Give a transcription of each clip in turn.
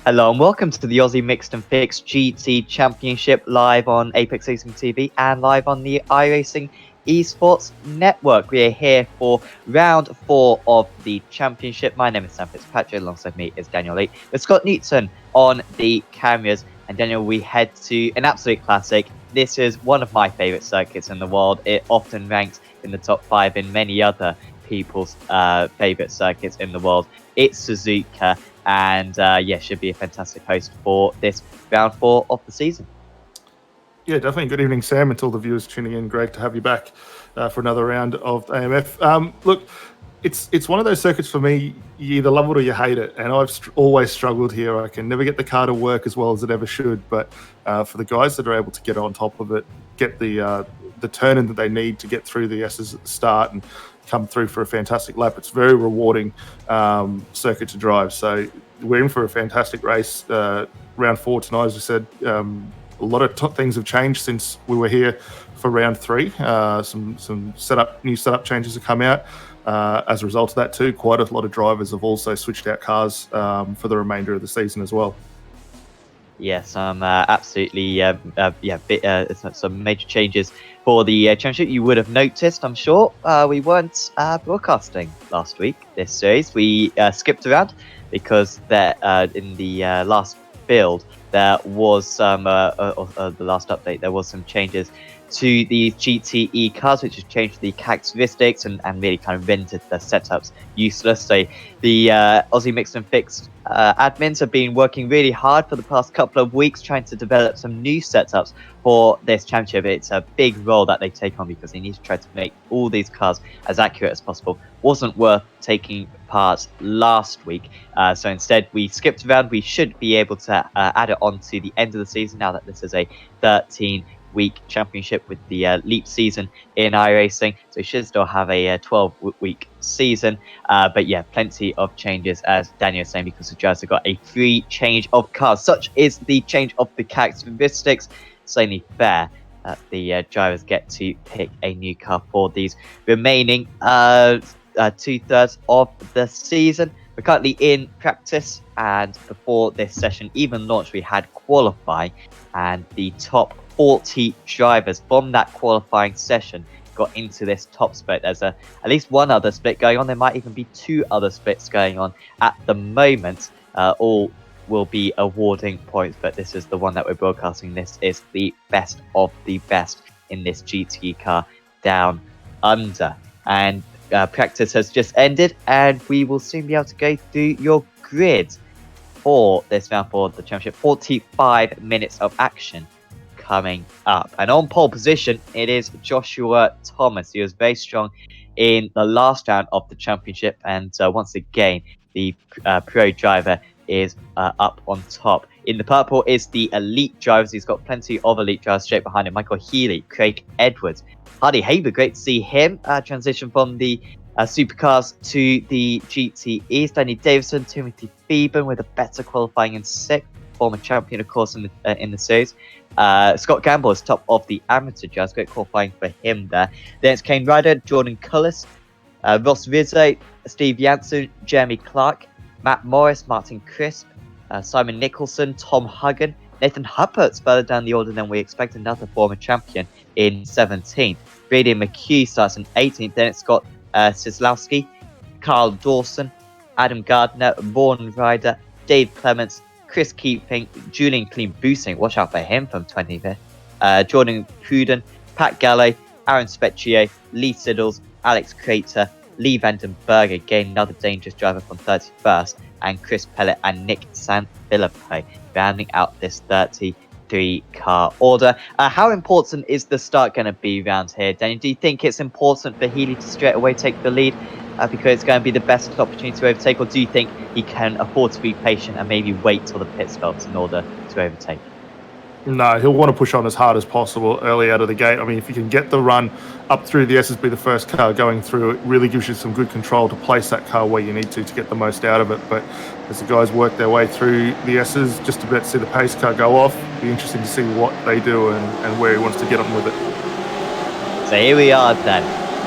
Hello and welcome to the Aussie Mixed and Fixed GT Championship live on Apex Racing TV and live on the iRacing Esports Network. We are here for round 4 of the championship. My name is Sam Fitzpatrick. Alongside me is Daniel Lee with Scott Newton on the cameras. And Daniel, we head to an absolute classic. This is one of my favourite circuits in the world. It often ranks in the top 5 in many other people's favourite circuits in the world. It's Suzuka. And should be a fantastic host for this round 4 of the season. Yeah, definitely. Good evening, Sam, and to all the viewers tuning in. Great to have you back for another round of AMF. Look, it's one of those circuits for me. You either love it or you hate it, and I've always struggled here. I can never get the car to work as well as it ever should. But for the guys that are able to get on top of it, get the turn-in that they need to get through the S's at the start and come through for a fantastic lap, it's very rewarding circuit to drive. So we're in for a fantastic race. Round 4 tonight, as I said. A lot of things have changed since we were here for round 3. Some new setup changes have come out. As a result of that too, quite a lot of drivers have also switched out cars for the remainder of the season as well. Yes, absolutely. Some major changes for the championship. You would have noticed, I'm sure, we weren't broadcasting last week. This series we skipped around because in the last build there was some the last update. There was some changes to the GTE cars, which has changed the characteristics and really kind of rendered the setups useless. So the Aussie Mixed and Fixed admins have been working really hard for the past couple of weeks trying to develop some new setups for this championship. It's a big role that they take on because they need to try to make all these cars as accurate as possible. Wasn't worth taking part last week, so instead we skipped around. We should be able to add it on to the end of the season now that this is a 13-week championship with the leap season in iRacing, so we should still have a 12-week season. But yeah, plenty of changes, as Daniel was saying, because the drivers have got a free change of cars. Such is the change of the characteristics. It's only fair that the drivers get to pick a new car for these remaining 2/3 of the season. We're currently in practice, and before this session even launched, we had qualifying, and the top 40 drivers from that qualifying session got into this top split. There's at least one other split going on. There might even be 2 other splits going on at the moment. All will be awarding points, but this is the one that we're broadcasting. This is the best of the best in this GTE car down under. And practice has just ended, and we will soon be able to go through your grid for this round 4 of the championship. 45 minutes of action coming up, and on pole position it is Joshua Thomas. He was very strong in the last round of the championship, and once again the pro driver is up on top. In the purple is the elite drivers. He's got plenty of elite drivers straight behind him: Michael Healy, Craig Edwards, Hardy Haber. Great to see him transition from the supercars to the GTEs. Danny Davison, Timothy Phoeben with a better qualifying in 6th, former champion of course in the series. Scott Gamble is top of the amateur drivers. Great qualifying for him there. Then it's Kane Ryder, Jordan Cullis, Ross Rizzo, Steve Janssen, Jeremy Clark, Matt Morris, Martin Crisp, Simon Nicholson, Tom Huggan, Nathan Huppert's further down the order than we expect, another former champion in 17th. Brady McHugh starts in 18th. Then it's got Sislowski, Carl Dawson, Adam Gardner, Vaughan Ryder, Dave Clements, Chris Keeping, Julian Clean-Boosing, watch out for him from 25th, Jordan Cruden, Pat Gallo, Aaron Specchio, Lee Siddles, Alex Crater, Lee Vandenberg, again another dangerous driver from 31st, and Chris Pellet and Nick Sanfilippo rounding out this 33-car order. How important is the start going to be around here, Daniel? Do you think it's important for Healy to straight away take the lead because it's going to be the best opportunity to overtake, or do you think he can afford to be patient and maybe wait till the pit stops in order to overtake? No, he'll want to push on as hard as possible early out of the gate. I mean, if you can get the run up through the S's, be the first car going through, it really gives you some good control to place that car where you need to get the most out of it. But as the guys work their way through the S's, just about to see the pace car go off, it'll be interesting to see what they do and where he wants to get on with it. So here we are then.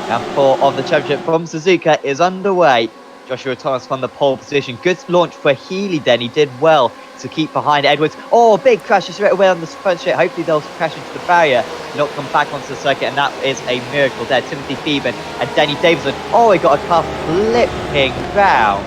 Round 4 of the championship from Suzuka is underway. Joshua Thomas from the pole position. Good launch for Healy then. He did well to keep behind Edwards. Oh, big crash straight away on the front straight. Hopefully they'll crash into the barrier, not come back onto the circuit, and that is a miracle there. Timothy Phoeben and Denny Davison. Oh, he got a car flipping round.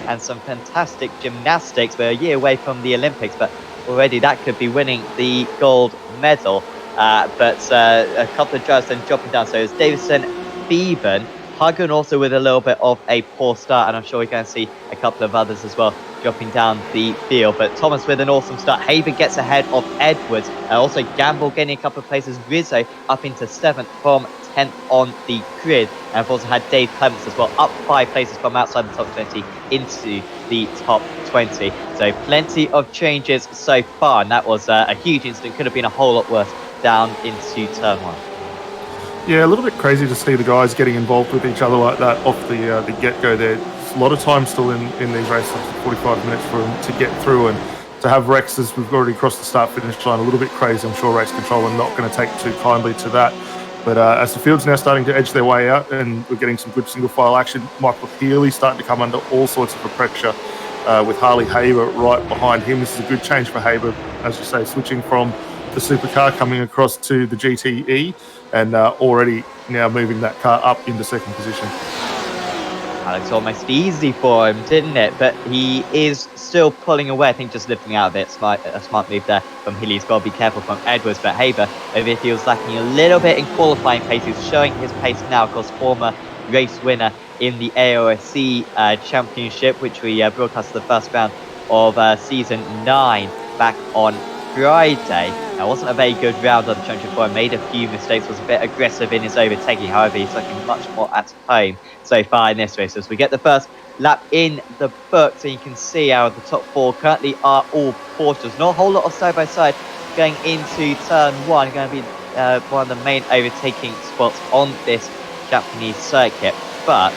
And some fantastic gymnastics. We're a year away from the Olympics, but already that could be winning the gold medal. But a couple of drivers then dropping down. So it's Davison, Phoeben, Hagen also with a little bit of a poor start, and I'm sure we're going to see a couple of others as well dropping down the field. But Thomas with an awesome start. Haber gets ahead of Edwards. Also Gamble getting a couple of places. Rizzo up into 7th from 10th on the grid. And I've also had Dave Clements as well, up 5 places from outside the top 20 into the top 20. So plenty of changes so far, and that was a huge incident. Could have been a whole lot worse down into turn 1. Yeah, a little bit crazy to see the guys getting involved with each other like that off the get-go there. There's a lot of time still in these races, 45 minutes for them to get through, and to have wrecks as we've already crossed the start-finish line, a little bit crazy. I'm sure race control are not going to take too kindly to that. But as the field's now starting to edge their way out and we're getting some good single-file action, Michael Healy starting to come under all sorts of pressure with Harley Haber right behind him. This is a good change for Haber, as you say, switching from the supercar coming across to the GTE, and already now moving that car up into 2nd position. Alex almost easy for him, didn't it? But he is still pulling away. I think just lifting out of it. A smart move there from Healy. He's got to be careful from Edwards. But Haber over here feels lacking a little bit in qualifying pace. He's showing his pace now. Of course, former race winner in the AOSC Championship, which we broadcast the first round of Season 9 back on Friday. Now, wasn't a very good round on the championship for him. Made a few mistakes, was a bit aggressive in his overtaking. However, he's looking much more at home so far in this race. As we get the first lap in the book, so you can see how the top 4 currently are all Porsches. Not a whole lot of side-by-side going into turn 1. Going to be one of the main overtaking spots on this Japanese circuit. But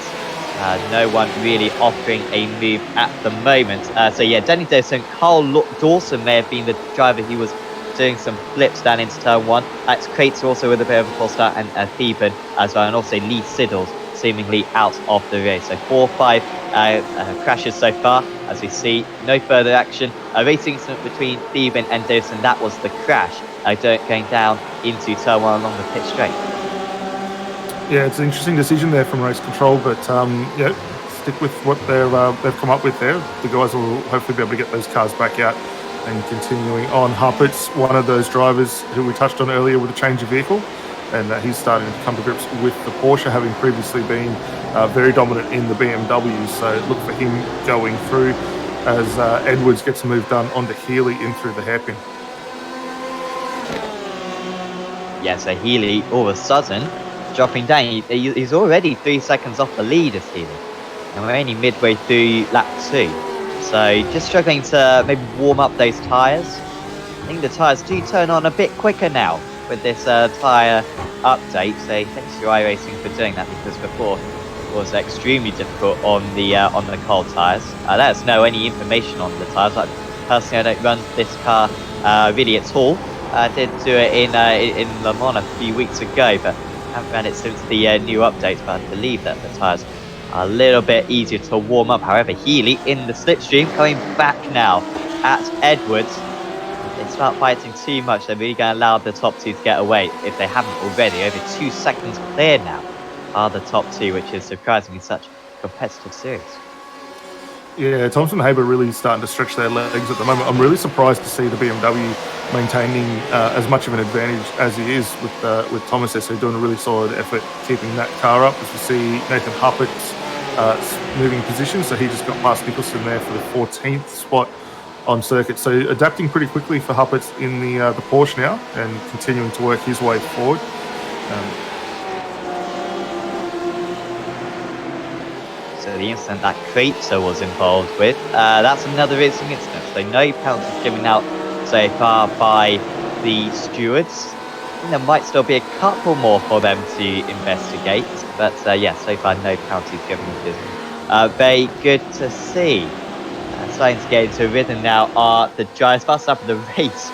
no one really offering a move at the moment. So yeah, Danny Dawson, Carl Dawson may have been the driver. He was doing some flips down into turn 1. It's Crates also with a bit of a false start, and Theben as well, and also Lee Siddles seemingly out of the race. So 4-5 crashes so far, as we see. No further action. A racing incident between Theben and Dawson. That was the crash going down into turn 1 along the pit straight. Yeah, it's an interesting decision there from race control, but yeah, stick with what they've come up with there. The guys will hopefully be able to get those cars back out. And continuing on, Huppert's one of those drivers who we touched on earlier with a change of vehicle, and he's starting to come to grips with the Porsche, having previously been very dominant in the BMW. So look for him going through as Edwards gets a move done onto Healy in through the hairpin. Yeah, so Healy all of a sudden dropping down. He's already 3 seconds off the lead as Healy, and we're only midway through lap 2. So just struggling to maybe warm up those tyres. I think the tyres do turn on a bit quicker now with this tyre update. So thanks to iRacing for doing that, because before it was extremely difficult on the cold tyres. Let us know any information on the tyres. Personally, I don't run this car really at all. I did do it in Le Mans a few weeks ago, but I haven't ran it since the new updates. But I believe that the tyres a little bit easier to warm up. However, Healy in the slipstream coming back now at Edwards. If they start fighting too much, they're really going to allow the top 2 to get away if they haven't already. Over 2 seconds clear now are the top 2, which is surprisingly such a competitive series. Yeah, Thompson and Haber really starting to stretch their legs at the moment. I'm really surprised to see the BMW maintaining as much of an advantage as he is with Thomas there. So doing a really solid effort keeping that car up. As we see Nathan Huppert's moving position, so he just got past Nicholson there for the 14th spot on circuit. So adapting pretty quickly for Huppert's in the Porsche now, and continuing to work his way forward. So the incident that Kreitzer was involved with, that's another racing incident. So no penalties given out so far by the stewards. I think there might still be a couple more for them to investigate, but yeah, so far no penalties given, which is very good to see. Starting to get into a rhythm now are the drivers. Fast up of the race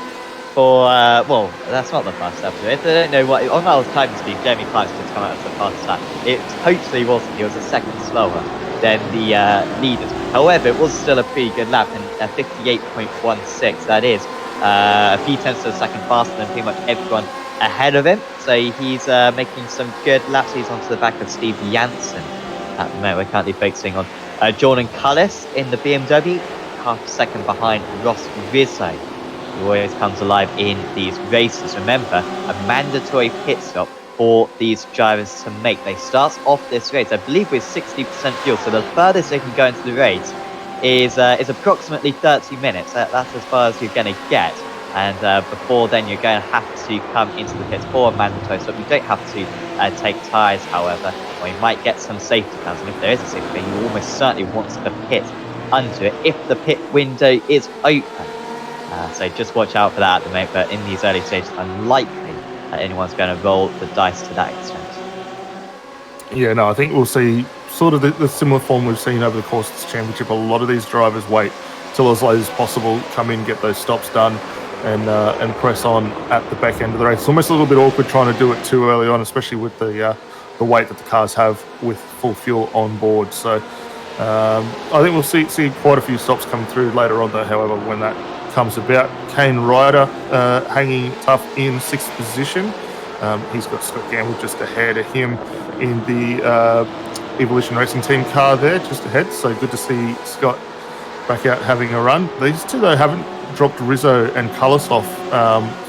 for, well, that's not the fast up of the race. I don't know what, on our time speed, Jeremy Clark's just come out as the fastest lap. It totally wasn't, he was a second slower than the leaders. However, it was still a pretty good lap, and 58.16. That is a few tenths of a second faster than pretty much everyone ahead of him. So he's making some good laps. He's onto the back of Steve Janssen at the moment. We're currently focusing on Jordan Cullis in the BMW, half a second behind Ross Rizzo, who always comes alive in these races. Remember, a mandatory pit stop for these drivers to make. They start off this race, I believe, with 60% fuel, so the furthest they can go into the race is approximately 30 minutes. That's as far as you're going to get. And before then, you're going to have to come into the pits for a mandatory stop. You don't have to take tyres, however, or you might get some safety cars. And if there is a safety car, you almost certainly want to pit under it if the pit window is open. So just watch out for that at the moment. But in these early stages, unlikely that anyone's going to roll the dice to that extent. Yeah, no, I think we'll see sort of the similar form we've seen over the course of this championship. A lot of these drivers wait till as late as possible, come in, get those stops done, and press on at the back end of the race. It's almost a little bit awkward trying to do it too early on, especially with the weight that the cars have with full fuel on board. So I think we'll see quite a few stops come through later on, though, however, when that comes about. Kane Ryder hanging tough in 6th position. He's got Scott Gamble just ahead of him in the Evolution Racing Team car there, just ahead. So good to see Scott back out having a run. These two, though, haven't dropped Rizzo and Cullis off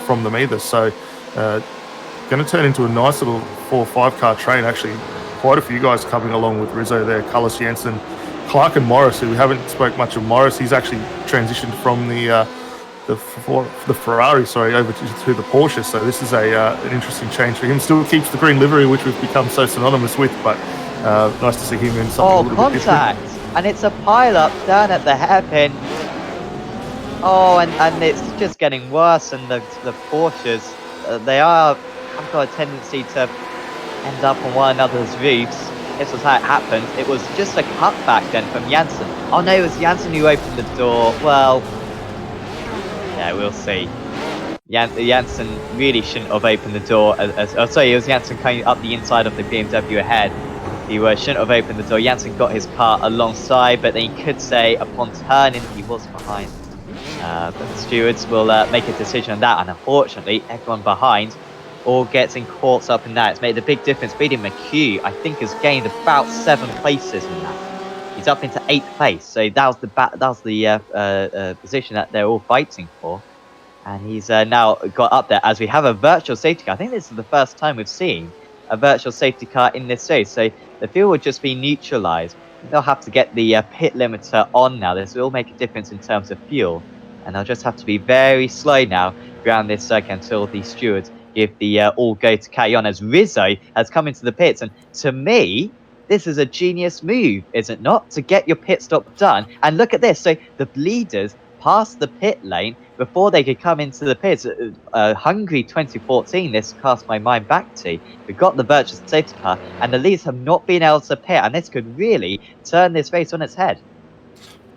from them either. So going to turn into a nice little 4-5 car train, actually. Quite a few guys coming along with Rizzo there. Cullis, Janssen, Clark and Morris, who we haven't spoke much of Morris. He's actually transitioned from the Ferrari, over to the Porsche. So this is an interesting change for him. Still keeps the green livery, which we've become so synonymous with, but nice to see him in something a little bit different. And it's a pile-up down at the hairpin. Oh, and it's just getting worse. And the Porsches, they have got a tendency to end up on one another's roofs. This was how it happened. It was just a cutback then from Janssen. Oh no, it was Janssen who opened the door. Well, yeah, we'll see. Janssen really shouldn't have opened the door. It was Janssen coming up the inside of the BMW ahead. He shouldn't have opened the door. Janssen got his car alongside, but then you could say upon turning, he was behind. But the stewards will make a decision on that, and unfortunately, everyone behind all getting caught up in that. It's made a big difference. Beating McHugh, I think, has gained about 7 places in that. He's up into 8th place, so that was the position that they're all fighting for, and he's now got up there as we have a virtual safety car. I think this is the first time we've seen a virtual safety car in this race, so the fuel will just be neutralized. They'll have to get the pit limiter on now. This will make a difference in terms of fuel, and they'll just have to be very slow now around this circuit until the stewards give the all go to carry on, as Rizzo has come into the pits. And to me, this is a genius move, is it not? To get your pit stop done. And look at this. So the leaders passed the pit lane before they could come into the pits. Hungary 2014, this cast my mind back to. We've got the virtual safety car, and the leaders have not been able to pit. And this could really turn this race on its head.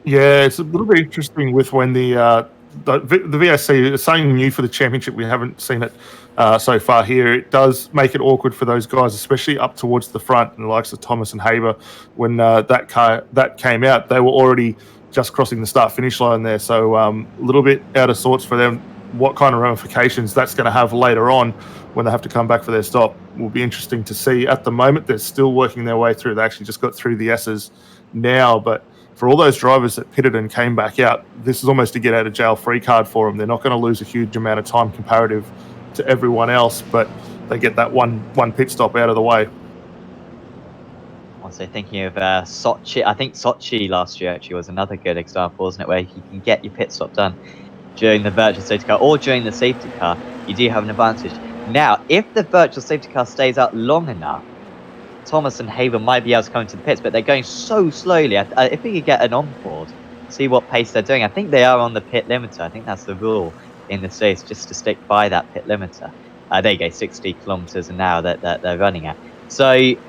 Yeah, it's a little bit interesting with when the VSC is something new for the championship. We haven't seen it so far here. It does make it awkward for those guys, especially up towards the front, and the likes of Thomas and Haber. When that came out, they were already just crossing the start-finish line there. So a little bit out of sorts for them. What kind of ramifications that's going to have later on when they have to come back for their stop will be interesting to see. At the moment, they're still working their way through. They actually just got through the S's now, but for all those drivers that pitted and came back out, this is almost a get out of jail free card for them. They're not going to lose a huge amount of time comparative to everyone else, but they get that one pit stop out of the way. Also thinking of Sochi. I think Sochi last year actually was another good example, wasn't it, where you can get your pit stop done during the virtual safety car or during the safety car. You do have an advantage. Now, if the virtual safety car stays out long enough, Thomas and Haver might be able to come into the pits, but they're going so slowly. If we could get an onboard, see what pace they're doing. I think they are on the pit limiter. I think that's the rule in the States, just to stick by that pit limiter. There you go, 60 kilometers an hour that they're running at. So if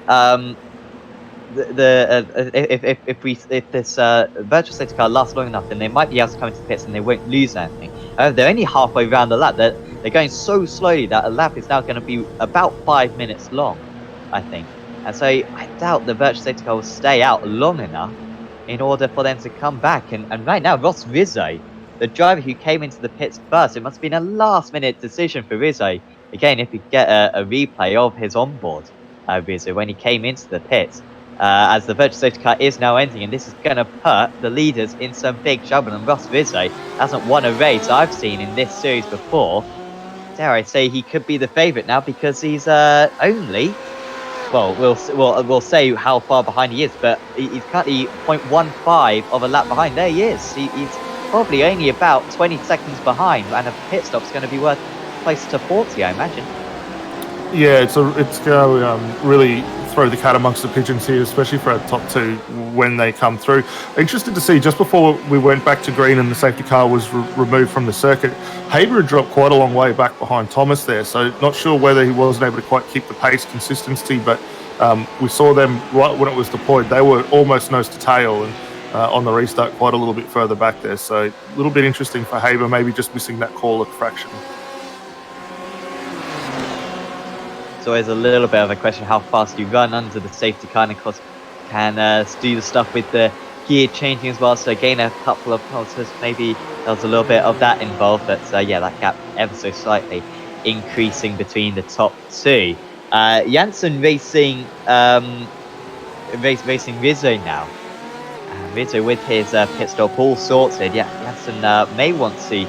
this virtual safety car lasts long enough, then they might be able to come into the pits and they won't lose anything. They're only halfway around the lap. They're going so slowly that a lap is now going to be about 5 minutes long, I think. And so I doubt the virtual safety car will stay out long enough in order for them to come back. And right now, Ross Rizzo, the driver who came into the pits first, it must have been a last-minute decision for Rizzo. Again, if we get a replay of his onboard, Rizzo, when he came into the pits, as the virtual safety car is now ending, and this is going to put the leaders in some big trouble. And Ross Rizzo hasn't won a race I've seen in this series before. Dare I say he could be the favourite now because he's only, well, we'll say how far behind he is, but he's currently 0.15 of a lap behind. There he is. He's probably only about 20 seconds behind, and a pit stop's going to be worth close to 40, I imagine. Yeah, it's going to really throw the cat amongst the pigeons here, especially for our top two when they come through. Interested to see, just before we went back to green and the safety car was removed from the circuit, Haber had dropped quite a long way back behind Thomas there, so not sure whether he wasn't able to quite keep the pace consistency, but we saw them right when it was deployed. They were almost nose to tail, and on the restart quite a little bit further back there, so a little bit interesting for Haber, maybe just missing that call of fraction. It's always a little bit of a question how fast you run under the safety car, and of course can do the stuff with the gear changing as well, so again a couple of pulses, maybe there was a little bit of that involved, but yeah, that gap ever so slightly increasing between the top two. Janssen racing racing Rizzo now. Rizzo with his pit stop all sorted. Yeah, Janssen may want to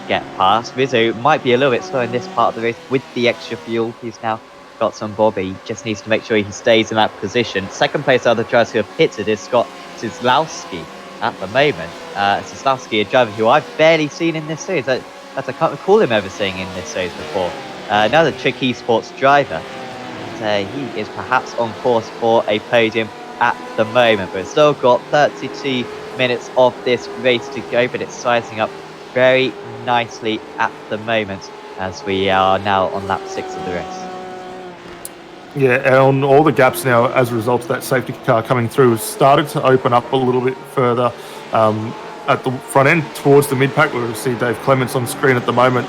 get past. Rizzo might be a little bit slow in this part of the race with the extra fuel he's now got on board, but he just needs to make sure he stays in that position. Second place out of the drivers who have pitted is Scott Zizlowski at the moment. Zizlowski, a driver who I've barely seen in this series. I can't recall him ever seeing in this series before. Another Trick Esports driver. And, he is perhaps on course for a podium at the moment, but it's still got 32 minutes of this race to go, but it's sizing up very nicely at the moment as we are now on lap 6 of the race. Yeah, and on all the gaps now, as a result of that safety car coming through, has started to open up a little bit further at the front end towards the mid-pack. We see Dave Clements on screen at the moment.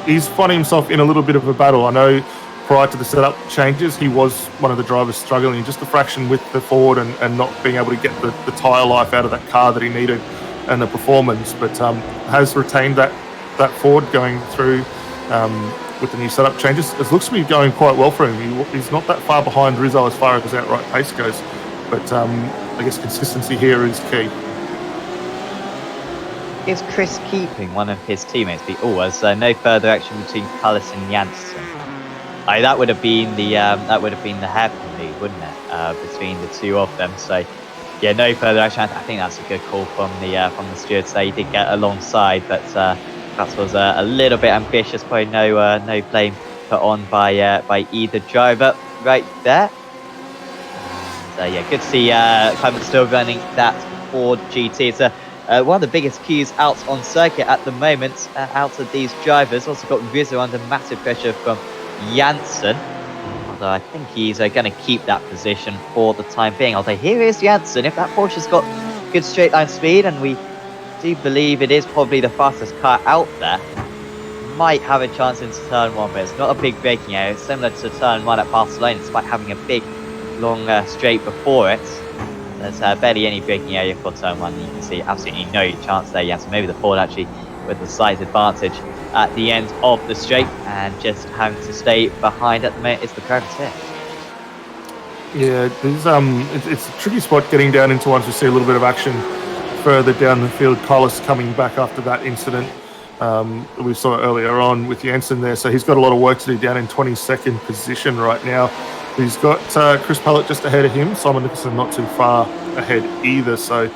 He's finding himself in a little bit of a battle. I know prior to the setup changes, he was one of the drivers struggling just a fraction with the Ford and not being able to get the tyre life out of that car that he needed and the performance, but has retained that Ford going through with the new setup changes. It looks to be going quite well for him. He's not that far behind Rizzo as far as his outright pace goes, but I guess consistency here is key. Is Chris keeping one of his teammates? There's no further action between Cullis and Janssen. That would have been the hairpin lead, wouldn't it? Between the two of them. So yeah, no further action. I think that's a good call from the stewards there. He did get alongside, but that was a little bit ambitious. Probably no blame put on by either driver right there. And, yeah, good to see Clement still running that Ford GT. It's one of the biggest queues out on circuit at the moment out of these drivers. Also got Rizzo under massive pressure from Janssen, although I think he's going to keep that position for the time being. Although here is Janssen. If that Porsche's got good straight line speed, and we do believe it is probably the fastest car out there, might have a chance into turn 1, but it's not a big braking area. It's similar to turn 1 at Barcelona, despite having a big long straight before it. There's barely any braking area for turn 1. You can see absolutely no chance there. Janssen, maybe the Ford actually with a slight advantage at the end of the straight, and just having to stay behind at the moment is the privateer. Yeah, it's a tricky spot getting down into once we see a little bit of action further down the field. Collis coming back after that incident we saw earlier on with Janssen there, so he's got a lot of work to do down in 22nd position right now. He's got Chris Pallett just ahead of him, Simon Nicholson not too far ahead either, so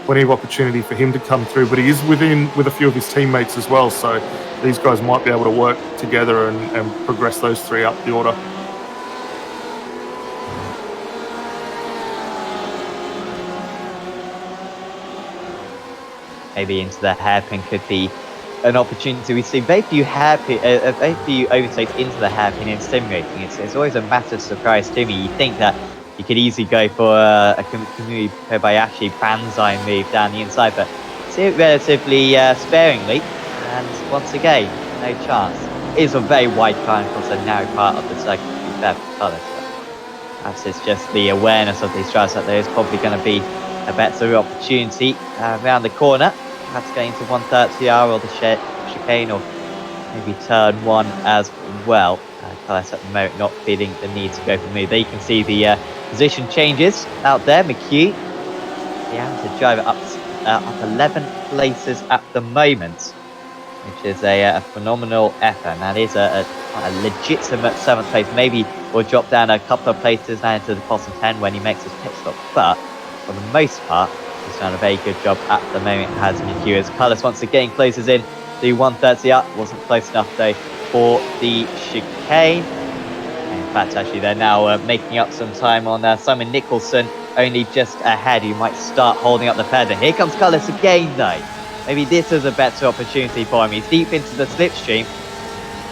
plenty of opportunity for him to come through, but he is with a few of his teammates as well, so these guys might be able to work together and progress those three up the order. Maybe into the hairpin could be an opportunity. We see very few overtakes into the hairpin in sim racing. It's always a massive surprise to me. You think that you could easily go for a Kamui Kobayashi banzai move down the inside, but see it relatively sparingly, and once again, no chance. It is a very wide car, and of course a narrow part of the circuit to be fair for colours. Perhaps it's just the awareness of these drivers that there is probably going to be a better opportunity around the corner. Perhaps going to 130R or the chicane, or maybe turn 1 as well. Carlos at the moment not feeling the need to go for the move. There you can see the position changes out there. McHugh, the amateur driver, up 11 places at the moment, which is a phenomenal effort. And that is a legitimate 7th place. Maybe will drop down a couple of places down into the bottom 10 when he makes his pit stop. But for the most part, he's done a very good job at the moment, has McHugh, as Carlos once again closes in the 130 up. Wasn't close enough though for the chicane. In fact, actually, they're now making up some time on Simon Nicholson, only just ahead. He might start holding up the pedal. Here comes Carlos again though. Maybe this is a better opportunity for him. He's deep into the slipstream.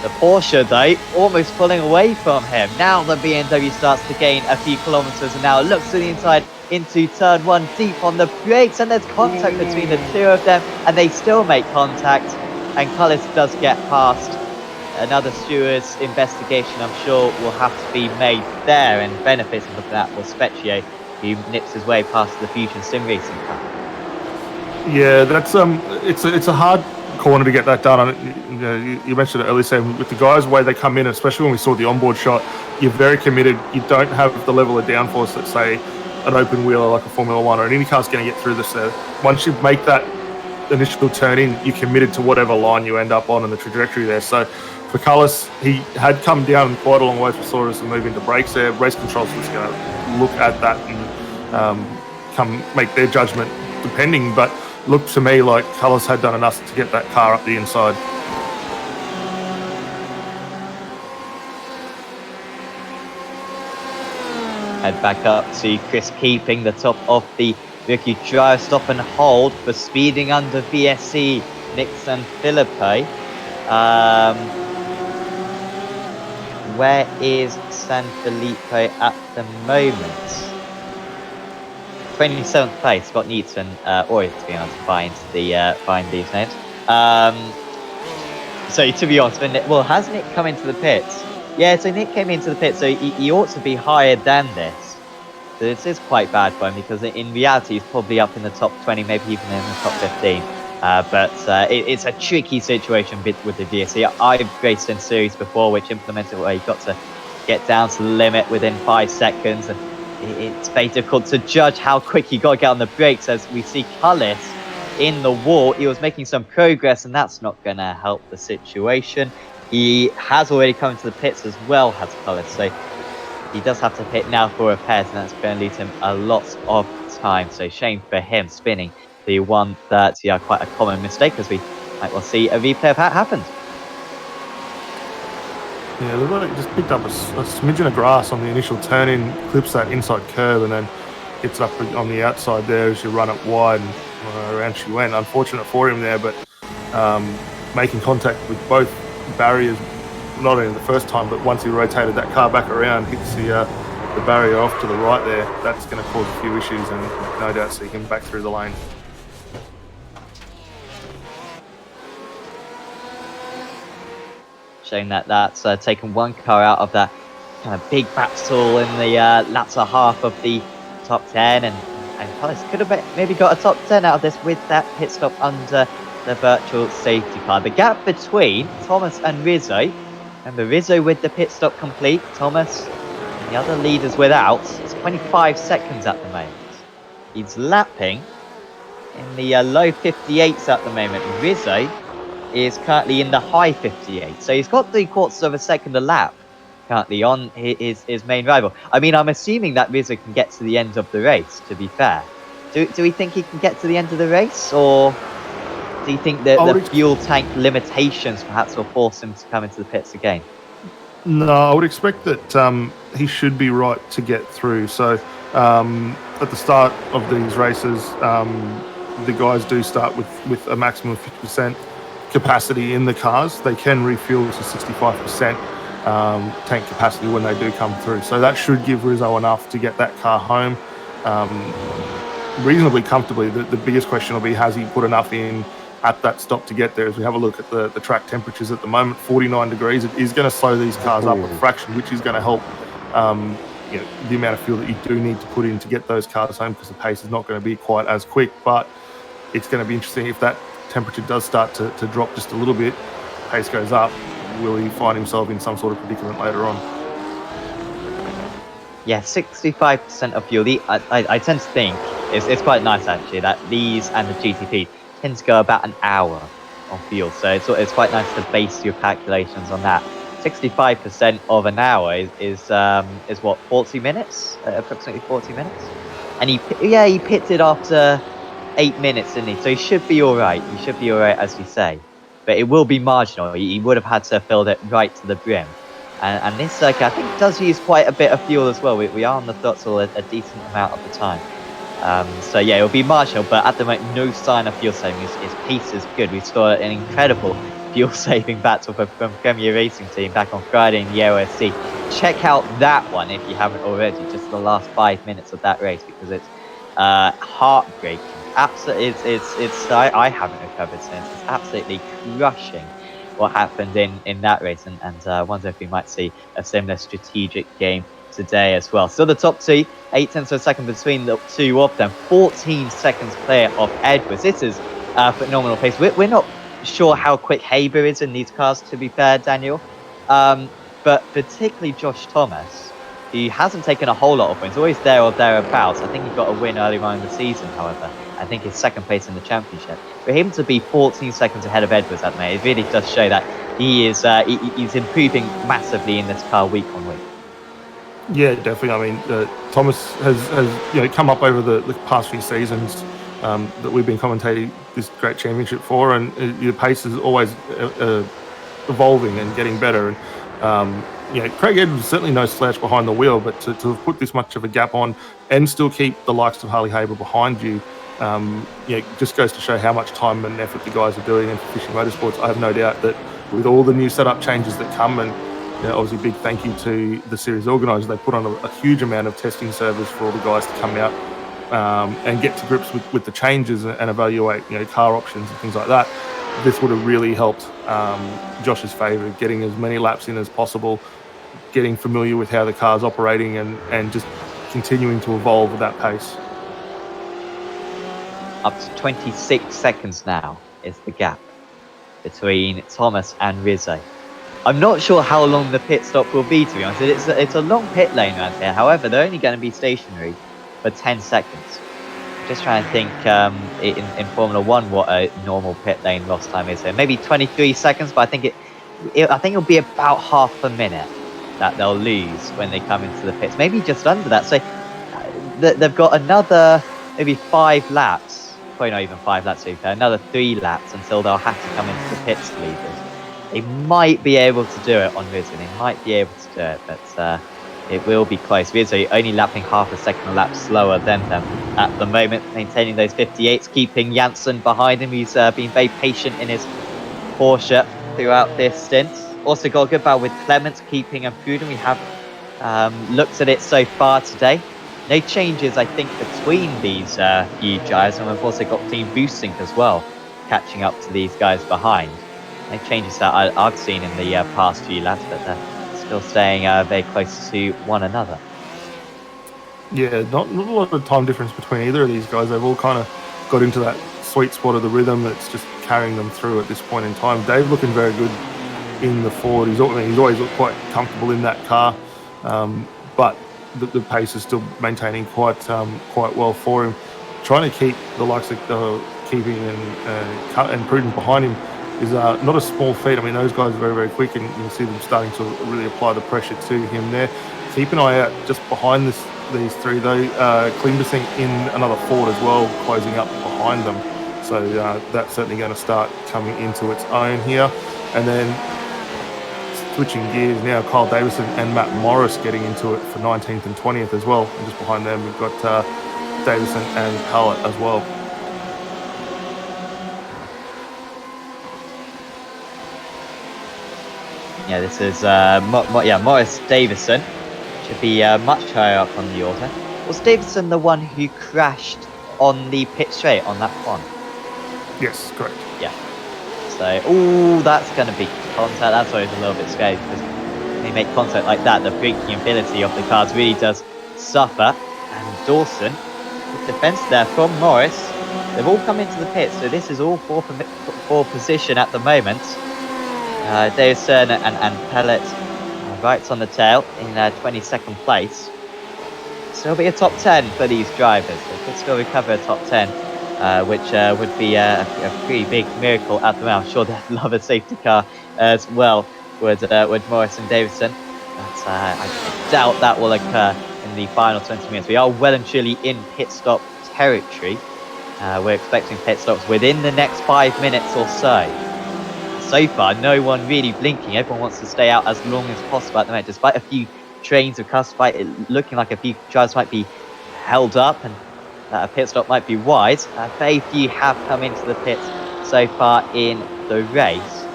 The Porsche, though, almost pulling away from him. Now the BMW starts to gain a few kilometres, and now looks to the inside into turn 1, deep on the brakes, and there's contact between the two of them, and they still make contact, and Carlos does get past. Another steward's investigation, I'm sure, will have to be made there, and benefiting from that for Specchio, who nips his way past the Fusion Sim Racing car. Yeah, that's it's a hard corner to get that done. You mentioned it earlier, Sam, with the guys, the way they come in, especially when we saw the onboard shot, you're very committed. You don't have the level of downforce that, say, an open wheeler like a Formula One or an IndyCar's going to get through this. Once you make that initial turn in, you're committed to whatever line you end up on and the trajectory there. So for Carlos, he had come down quite a long way. We saw us move into brakes there. Race control's just going to look at that and come make their judgment depending. But looked to me like Carlos had done enough to get that car up the inside. Head back up to Chris Keeping, the top of the rookie drive. Stop and hold for speeding under VSC, Nick Filippo. Where is San Filippo at the moment? 27th place, Scott Neaton, or to be honest, find these names. So to be honest, has Nick come into the pits? Yeah, so Nick came into the pits, so he ought to be higher than this. So this is quite bad for him, because in reality he's probably up in the top 20, maybe even in the top 15. But it's a tricky situation with the VSC. I've raced in series before, which implemented where you got to get down to the limit within 5 seconds, and it's very difficult to judge how quick you got to get on the brakes. As we see Carlos in the wall, he was making some progress, and that's not going to help the situation. He has already come into the pits as well, has Carlos, so he does have to pit now for repairs, and that's going to leave him a lot of time. So shame for him spinning the 130. Quite a common mistake, as we might well see a replay of how it happened. Yeah, looked like it just picked up a smidgen of grass on the initial turn-in, clips that inside curb, and then gets up on the outside there as you run it wide, and around she went. Unfortunate for him there, but making contact with both barriers, not only the first time, but once he rotated that car back around, hits the barrier off to the right there. That's going to cause a few issues, and no doubt see him back through the lane. Showing that's taken one car out of that kind of big battle in the latter half of the top 10, and Carlos could have maybe got a top 10 out of this with that pit stop under the virtual safety car. The gap between Thomas and Rizzo, remember Rizzo with the pit stop complete, Thomas and the other leaders without, it's 25 seconds at the moment. He's lapping in the low 58s at the moment. Rizzo is currently in the high 58, so he's got 3/4 of a second a lap currently on his main rival. I mean, I'm assuming that Rizzo can get to the end of the race, to be fair. Do we think he can get to the end of the race, or do you think that the fuel tank limitations perhaps will force him to come into the pits again? No, I would expect that he should be right to get through. So at the start of these races, the guys do start with a maximum of 50% capacity in the cars. They can refuel to 65% tank capacity when they do come through. So that should give Rizzo enough to get that car home reasonably comfortably. The biggest question will be, has he put enough in at that stop to get there? As we have a look at the track temperatures at the moment, 49 degrees, it is going to slow these cars up a fraction, which is going to help the amount of fuel that you do need to put in to get those cars home, because the pace is not going to be quite as quick. But it's going to be interesting if that temperature does start to drop just a little bit, pace goes up, will he find himself in some sort of predicament later on? Yeah, 65% of fuel. I tend to think it's quite nice actually that these and the GTP tend to go about an hour on fuel. So it's quite nice to base your calculations on that. 65% of an hour is what, 40 minutes, approximately 40 minutes, and he pitted after 8 minutes, didn't he? So he should be all right. He should be all right, as you say, but it will be marginal. He would have had to have filled it right to the brim. And this circuit, I think, does use quite a bit of fuel as well. We are on the throttle a decent amount of the time. So yeah, it'll be marginal, but at the moment, no sign of fuel saving. His pace is good. We scored an incredible fuel saving battle from Premier Racing Team back on Friday in the OSC. Check out that one if you haven't already, just the last 5 minutes of that race, because it's heartbreaking. Absolutely, I haven't recovered since. It's absolutely crushing what happened in that race, and wonder if we might see a similar strategic game today as well. So the top two, 8 tenths of a second between the two of them, 14 seconds clear of Edwards. This is phenomenal pace. We're not sure how quick Haber is in these cars, to be fair, Daniel, but particularly Josh Thomas, he hasn't taken a whole lot of wins, always there or thereabouts. I think he got a win earlier on in the season, however. I think he's second place in the championship. For him to be 14 seconds ahead of Edwards at the moment, it really does show that he is he's improving massively in this car week on week. Yeah, definitely. I mean, Thomas has come up over the past few seasons that we've been commentating this great championship for, and the pace is always evolving and getting better. And Craig Edwards is certainly no slouch behind the wheel, but to have put this much of a gap on and still keep the likes of Harley Haber behind you, just goes to show how much time and effort the guys are doing. And for Fishing Motorsports, I have no doubt that with all the new setup changes that come, and obviously big thank you to the series organisers, they put on a huge amount of testing servers for all the guys to come out and get to grips with the changes and evaluate car options and things like that. This would have really helped Josh's favour, getting as many laps in as possible, getting familiar with how the car's operating, and just continuing to evolve at that pace. Up to 26 seconds now is the gap between Thomas and Rizzo. I'm not sure how long the pit stop will be, to be honest. It's a long pit lane around here. However, they're only going to be stationary for 10 seconds. Just trying to think in Formula 1 what a normal pit lane loss time is here. Maybe 23 seconds, but I think it'll be about half a minute that they'll lose when they come into the pits. Maybe just under that. So they've got another maybe 5 laps. Probably not even 5 laps, to be fair. Another 3 laps until they'll have to come into the pits to lead us. They might be able to do it on Rizzo. They might be able to do it, but it will be close. Rizzo only lapping half a second a lap slower than them at the moment, maintaining those 58s, keeping Janssen behind him. He's been very patient in his Porsche throughout this stint. Also got a good battle with Clements, keeping him prudent. We have looked at it so far today. No changes, I think, between these few guys, and we've also got Team Boosting as well, catching up to these guys behind. No changes that I've seen in the past few laps, but they're still staying very close to one another. Yeah, not a lot of time difference between either of these guys. They've all kind of got into that sweet spot of the rhythm that's just carrying them through at this point in time. Dave looking very good in the Ford. He's always looked quite comfortable in that car, but the pace is still maintaining quite well for him. Trying to keep the likes of keeping and Prudent behind him is not a small feat. I mean, those guys are very, very quick, and you can see them starting to really apply the pressure to him there. Keep an eye out just behind these three, though. Klimbasink in another Ford as well, closing up behind them. So that's certainly going to start coming into its own here. And then switching gears now, Kyle Davison and Matt Morris getting into it for 19th and 20th as well. And just behind them, we've got Davison and Hallett as well. Yeah, this is Morris Davison. Should be much higher up on the order. Was Davison the one who crashed on the pit straight on that one? Yes, correct. Yeah. So, that's going to be contact. That's always a little bit scary because they make contact like that, the braking ability of the cars really does suffer. And Dawson, good defence there from Morris. They've all come into the pit, so this is all for position at the moment. Davison and Pellet right on the tail in 22nd place. Still be a top 10 for these drivers. They could still recover a top 10, which would be a pretty big miracle at the moment. I'm sure they'd love a safety car as well with Morris and Davison. But I doubt that will occur in the final 20 minutes. We are well and truly in pit stop territory. We're expecting pit stops within the next 5 minutes or so. So far, no one really blinking. Everyone wants to stay out as long as possible at the moment, despite a few trains of cars, despite it looking like a few drivers might be held up and a pit stop might be wide. Very few have come into the pits so far in the race.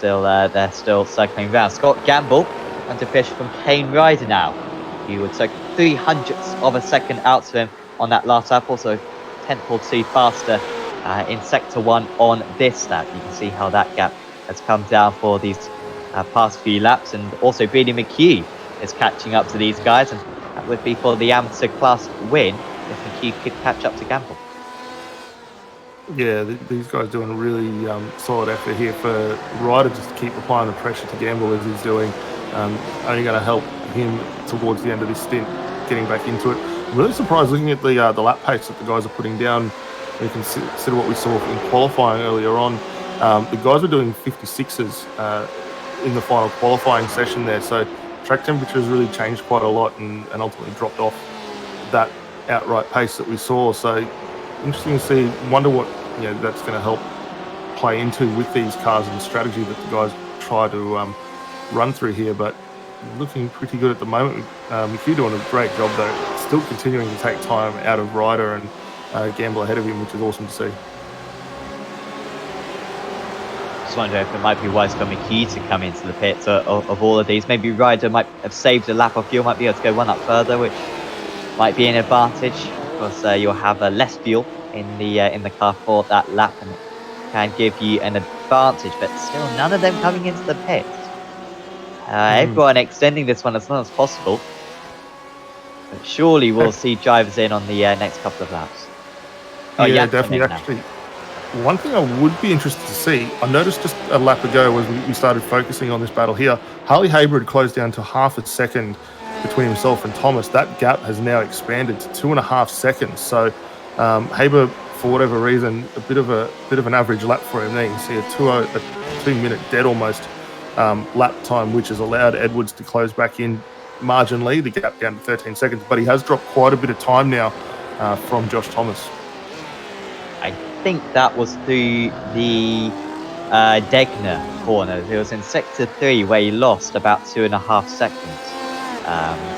They're still circling around. Scott Gamble under pressure from Kane Ryder now. He would take 300ths of a second out to him on that last lap, also 10th or 2 faster in Sector 1 on this lap. You can see how that gap has come down for these past few laps, and also Brady McHugh is catching up to these guys, and that would be for the amateur class win if McHugh could catch up to Gamble. Yeah, these guys doing a really solid effort here for Ryder just to keep applying the pressure to Gamble as he's doing. Only going to help him towards the end of this stint, getting back into it. I'm really surprised looking at the lap pace that the guys are putting down. We can consider what we saw in qualifying earlier on. The guys were doing 56s in the final qualifying session there, so track temperature has really changed quite a lot and ultimately dropped off that outright pace that we saw. So interesting to see. Wonder what that's going to help play into with these cars and the strategy that the guys try to run through here. But looking pretty good at the moment. McHugh doing a great job though, still continuing to take time out of Ryder and Gamble ahead of him, which is awesome to see. Just wonder if it might be wise for McHugh to come into the pits of all of these. Maybe Ryder might have saved a lap of fuel, might be able to go one up further, which might be an advantage. Of course, you'll have less fuel in the car for that lap, and it can give you an advantage. But still, none of them coming into the pits. Everyone extending this one as long as possible. But surely we'll see drivers in on the next couple of laps. Yeah, definitely. Actually, one thing I would be interested to see, I noticed just a lap ago as we started focusing on this battle here, Harley Haber had closed down to half a second between himself and Thomas. That gap has now expanded to 2.5 seconds. So Haber, for whatever reason, a bit of an average lap for him there. You can see a 2-minute dead almost lap time, which has allowed Edwards to close back in marginally, the gap down to 13 seconds. But he has dropped quite a bit of time now from Josh Thomas. I think that was through the Degner corner. It was in Sector 3 where he lost about 2.5 seconds.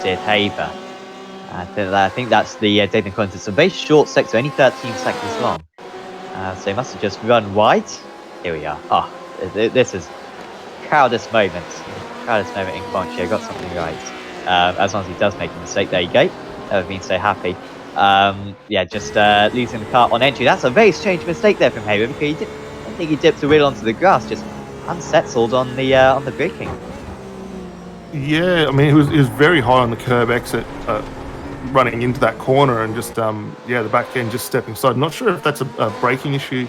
Did Haber. I think that's the Degner corner. It's a very short sector, only 13 seconds long. So he must have just run wide. Here we are. This is proudest moment. Proudest moment in Quancho. Got something right. As long as he does make a mistake. There you go. Never been so happy. Just losing the car on entry. That's a very strange mistake there from Haber, because I don't think he dipped the wheel onto the grass, just unsettled on the braking. Yeah, I mean, he was very high on the curb exit, running into that corner, and just the back end just stepping aside. Not sure if that's a braking issue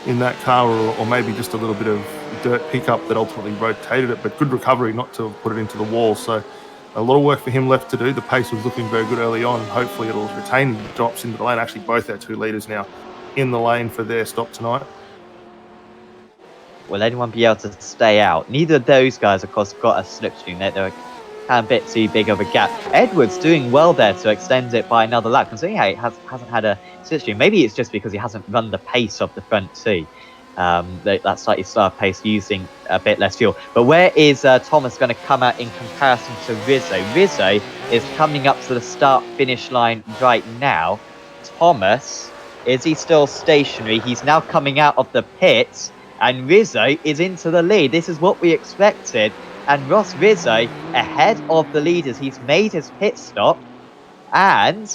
in that car, or maybe just a little bit of dirt pickup that ultimately rotated it, but good recovery not to put it into the wall. So a lot of work for him left to do. The pace was looking very good early on. Hopefully it'll retain drops into the lane. Actually, both our 2 leaders now in the lane for their stop tonight. Will anyone be able to stay out? Neither of those guys, of course, got a slipstream. They're a bit too big of a gap. Edwards doing well there to extend it by another lap, considering he hasn't had a slipstream. Maybe it's just because he hasn't run the pace of the front two. That slightly slower pace using a bit less fuel. But where is Thomas going to come out in comparison to Rizzo? Rizzo is coming up to the start-finish line right now. Thomas, is he still stationary? He's now coming out of the pits, and Rizzo is into the lead. This is what we expected. And Ross Rizzo ahead of the leaders. He's made his pit stop, and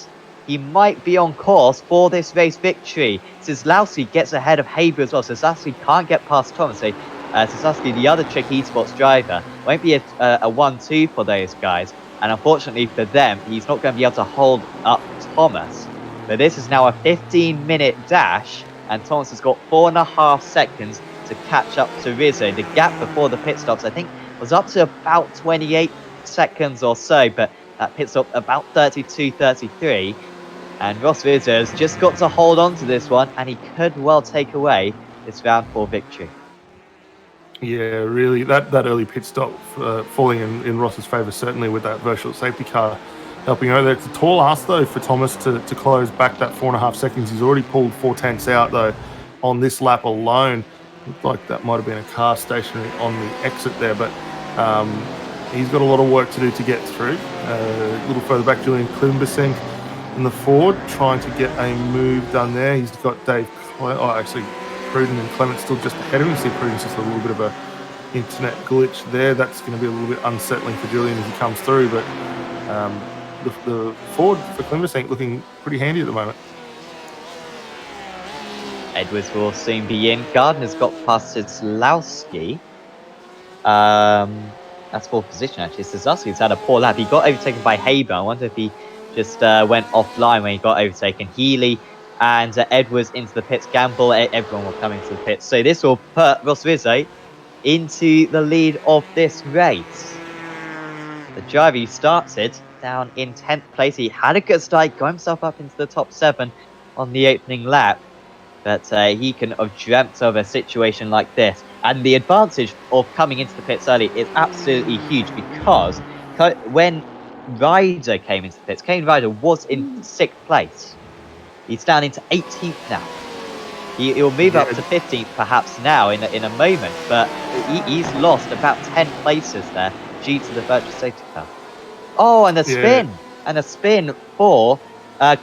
he might be on course for this race victory. Zlowski gets ahead of Haber as well, so Zlowski can't get past Thomas. So Suzuki, the other Trick Esports driver, won't be a 1-2 for those guys. And unfortunately for them, he's not going to be able to hold up Thomas. But this is now a 15-minute dash, and Thomas has got 4.5 seconds to catch up to Rizzo. The gap before the pit stops, I think, was up to about 28 seconds or so, but that pit stop about 32, 33. And Ross Rizzo has just got to hold on to this one, and he could well take away this round 4 victory. Yeah, really, that early pit stop falling in Ross's favour, certainly with that virtual safety car helping out there. It's a tall ask, though, for Thomas to close back that 4.5 seconds. He's already pulled 4/10 out, though, on this lap alone. Looked like that might have been a car stationary on the exit there, but he's got a lot of work to do to get through. A little further back, Julian Klimbasink in the Ford, trying to get a move done there. He's got Dave, actually, Pruden and Clement still just ahead of him. You see Pruden's just a little bit of a internet glitch there. That's going to be a little bit unsettling for Julian as he comes through, but the Ford for Klimbasink looking pretty handy at the moment. Edwards will soon be in. Gardner's got past Slowski. That's 4th position, actually. Suzuki's had a poor lap. He got overtaken by Haber. I wonder if he just went offline when he got overtaken. Healy and Edwards into the pits. Gamble, everyone will come into the pits. So this will put Ross Rizzo into the lead of this race. The driver who started down in 10th place. He had a good start, got himself up into the top 7 on the opening lap. But he couldn't have dreamt of a situation like this. And the advantage of coming into the pits early is absolutely huge, because when Ryder came into the pits, Kane Ryder was in 6th place. He's down into 18th now. He'll move up to 15th perhaps now in a moment, but he's lost about 10 places there due to the virtual safety car. Oh, and a spin! Yeah. And a spin for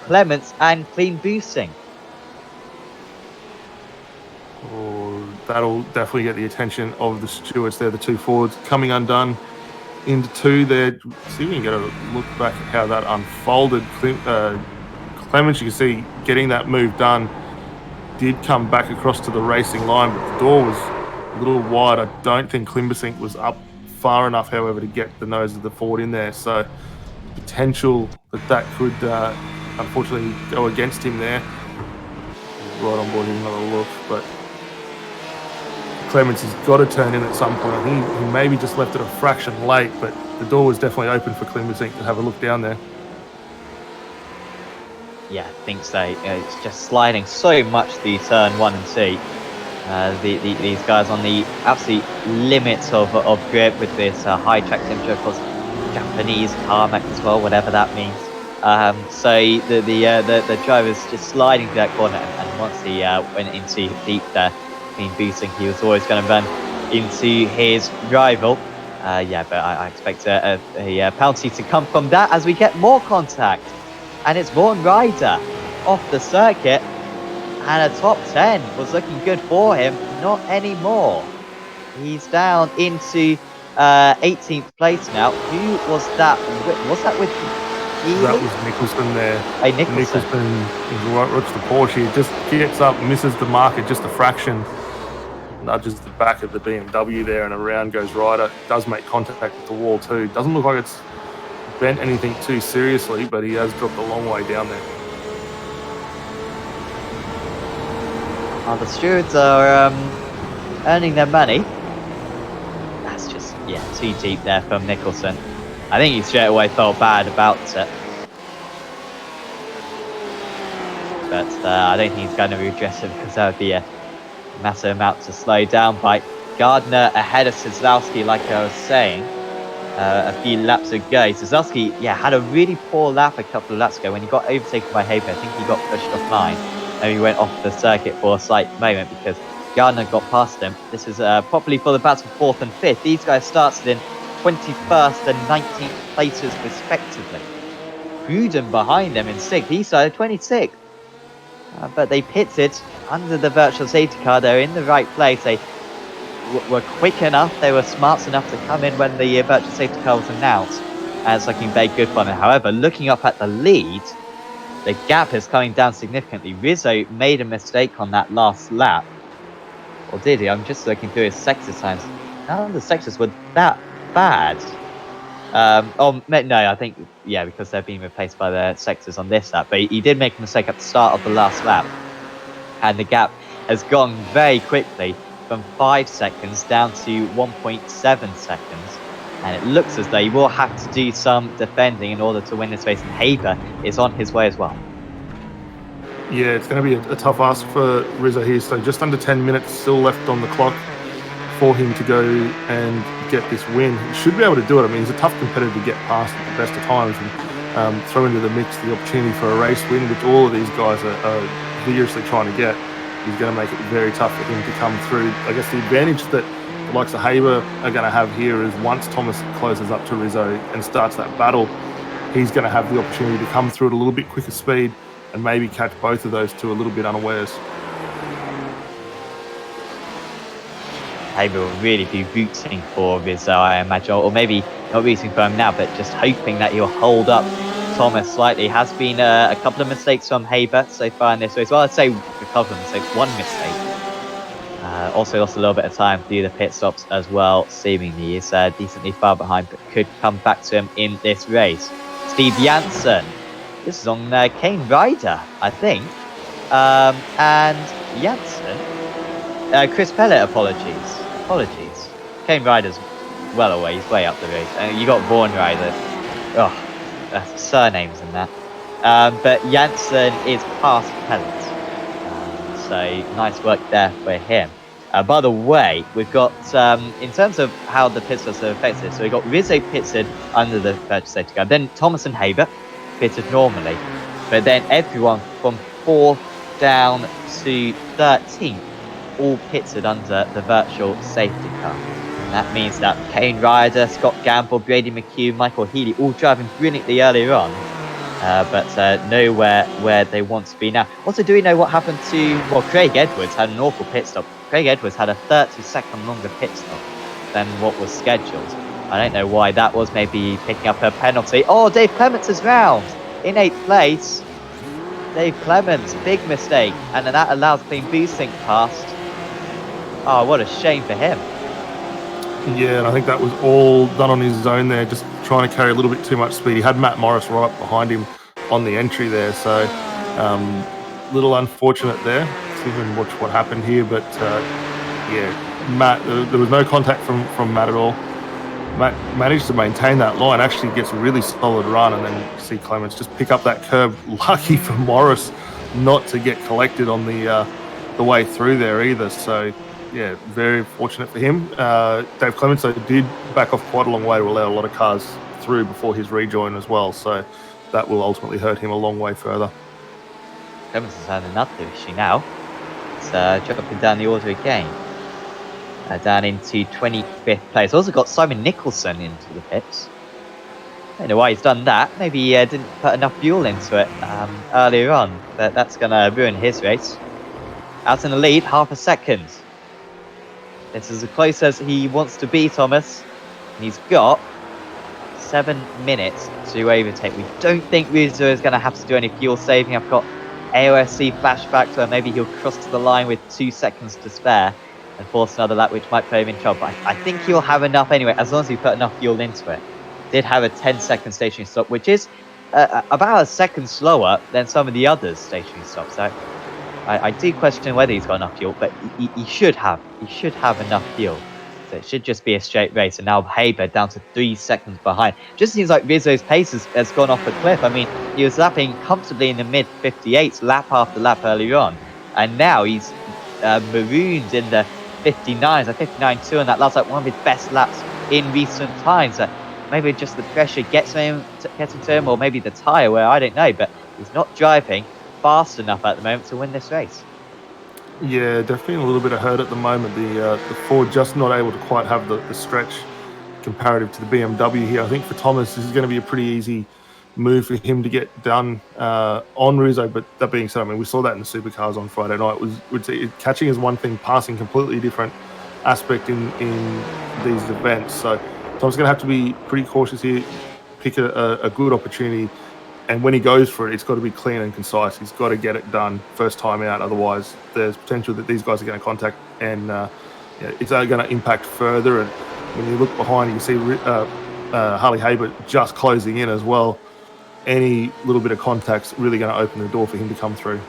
Clements and clean boosting. Oh, that'll definitely get the attention of the stewards there. The two Fords coming undone into 2 there. See if we can get a look back at how that unfolded. Clements, you can see, getting that move done, did come back across to the racing line, but the door was a little wide. I don't think Klimbasink was up far enough, however, to get the nose of the Ford in there. So potential that could unfortunately go against him there. Right on board, another look, but Clements has got to turn in at some point. I think he maybe just left it a fraction late, but the door was definitely open for Klimbasink to have a look down there. Yeah, I think so. It's just sliding so much the turn 1 and 2. These guys on the absolute limits of grip with this high track temperature, of course, Japanese tarmac as well, whatever that means. So the driver's just sliding through that corner, and once he went into deep there, clean boosting, he was always going to run into his rival. Yeah, but I expect a penalty to come from that as we get more contact. And it's Vaughan Ryder off the circuit, and a top 10 was looking good for him. Not anymore. He's down into 18th place now. Who was that? Was that with Healy? That was Nicholson there. Hey, Nicholson is right to the Porsche. He just gets up, misses the marker just a fraction, nudges the back of the BMW there, and around goes Ryder. Does make contact with the wall too. Doesn't look like it's bent anything too seriously, but he has dropped a long way down there. Oh, the stewards are earning their money. That's just, yeah, too deep there from Nicholson. I think he straight away felt bad about it. But I don't think he's going to redress it, because that would be a massive amount to slow down by. Gardner ahead of Kozlowski, like I was saying. A few laps ago. Suzuki, yeah, had a really poor lap a couple of laps ago when he got overtaken by Haber. I think he got pushed offline, and he went off the circuit for a slight moment because Gardner got past him. This is properly for the battle 4th and 5th. These guys started in 21st and 19th places respectively. Pruden behind them in 6th. He started 26th. But they pitted under the virtual safety car. They're in the right place. They were quick enough, they were smart enough to come in when the virtual safety car was announced, and it's looking very good for them. However, looking up at the lead, the gap is coming down significantly. Rizzo made a mistake on that last lap, Or did he? I'm just looking through his sector times. None of the sectors were that bad. No, I think, yeah, because they're being replaced by the sectors on this lap. But he did make a mistake at the start of the last lap. And the gap has gone very quickly from 5 seconds down to 1.7 seconds. And it looks as though he will have to do some defending in order to win this race. And Haber is on his way as well. Yeah, it's going to be a tough ask for Rizzo here. So just under 10 minutes still left on the clock for him to go and get this win. He should be able to do it. I mean, he's a tough competitor to get past at the best of times and throw into the mix the opportunity for a race win, which all of these guys are vigorously trying to get. He's going to make it very tough for him to come through. I guess the advantage that the likes of Haber are going to have here is once Thomas closes up to Rizzo and starts that battle, he's going to have the opportunity to come through at a little bit quicker speed and maybe catch both of those two a little bit unawares. Haber will really be rooting for Rizzo, I imagine, or maybe not rooting for him now, but just hoping that he'll hold up Thomas slightly. Has been a couple of mistakes from Haber so far in this race. Well, I'd say a couple of mistakes, one mistake. Also lost a little bit of time through the pit stops as well, seemingly. He's decently far behind, but could come back to him in this race. Steve Janssen. This is on Kane Ryder, I think. And Janssen. Chris Pellet, apologies. Kane Ryder's well away, he's way up the race. And you got Vaughan Ryder. Oh, that's surnames in that. But Janssen is past Pellet. So nice work there for him. By the way, we've got, in terms of how the pit stops are affected, so we've got Rizzo pitted under the virtual safety car, then Thomas and Haber pitted normally, but then everyone from 4th down to 13th all pitted under the virtual safety car. And that means that Kane Ryder, Scott Gamble, Brady McHugh, Michael Healy all driving brilliantly earlier on, but nowhere where they want to be now. Also, do we know what happened to, well, Craig Edwards had an awful pit stop. Craig Edwards had a 30-second longer pit stop than what was scheduled. I don't know why that was, maybe picking up a penalty. Oh, Dave Clements is round in 8th place. Dave Clements, big mistake. And then that allows clean boosting past. Oh, what a shame for him. Yeah, and I think that was all done on his own there, just trying to carry a little bit too much speed. He had Matt Morris right behind him on the entry there, so little unfortunate there. Let's even watch what happened here, but yeah, Matt, there was no contact from Matt at all. Matt managed to maintain that line, actually gets a really solid run, and then you see Clements just pick up that curb. Lucky for Morris not to get collected on the way through there either, so yeah, very fortunate for him. Dave Clements did back off quite a long way to allow a lot of cars through before his rejoin as well, so that will ultimately hurt him a long way further. Clements has had another issue now. It's dropping down the order again. Down into 25th place. Also got Simon Nicholson into the pits. I don't know why he's done that. Maybe he didn't put enough fuel into it earlier on, but that's going to ruin his race. Out in the lead, half a second. This is as close as he wants to be, Thomas. And he's got 7 minutes to overtake. We don't think Rizzo is going to have to do any fuel saving. I've got AOSC flashback, so maybe he'll cross to the line with 2 seconds to spare and force another lap, which might play him in trouble. But I think he'll have enough anyway, as long as he put enough fuel into it. Did have a 10-second stationary stop, which is about a second slower than some of the others' stationary stops. So I do question whether he's got enough fuel, but he should have. He should have enough fuel. So it should just be a straight race. And now Haber down to 3 seconds behind. Just seems like Rizzo's pace has gone off a cliff. I mean, he was lapping comfortably in the mid-58s lap after lap earlier on. And now he's marooned in the 59s, a 59.2, and that last like one of his best laps in recent times. Maybe just the pressure gets him to him, or maybe the tyre, where I don't know, but he's not driving fast enough at the moment to win this race. Yeah, definitely a little bit of hurt at the moment. The Ford just not able to quite have the stretch comparative to the BMW here. I think for Thomas, this is going to be a pretty easy move for him to get done on Rizzo. But that being said, I mean, we saw that in the supercars on Friday night. Catching is one thing, passing completely different aspect in these events. So Tom's going to have to be pretty cautious here, pick a good opportunity And when he goes for it, it's got to be clean and concise. He's got to get it done first time out. Otherwise, there's potential that these guys are going to contact, and it's going to impact further. And when you look behind, you see Harley Haber just closing in as well. Any little bit of contact's really going to open the door for him to come through.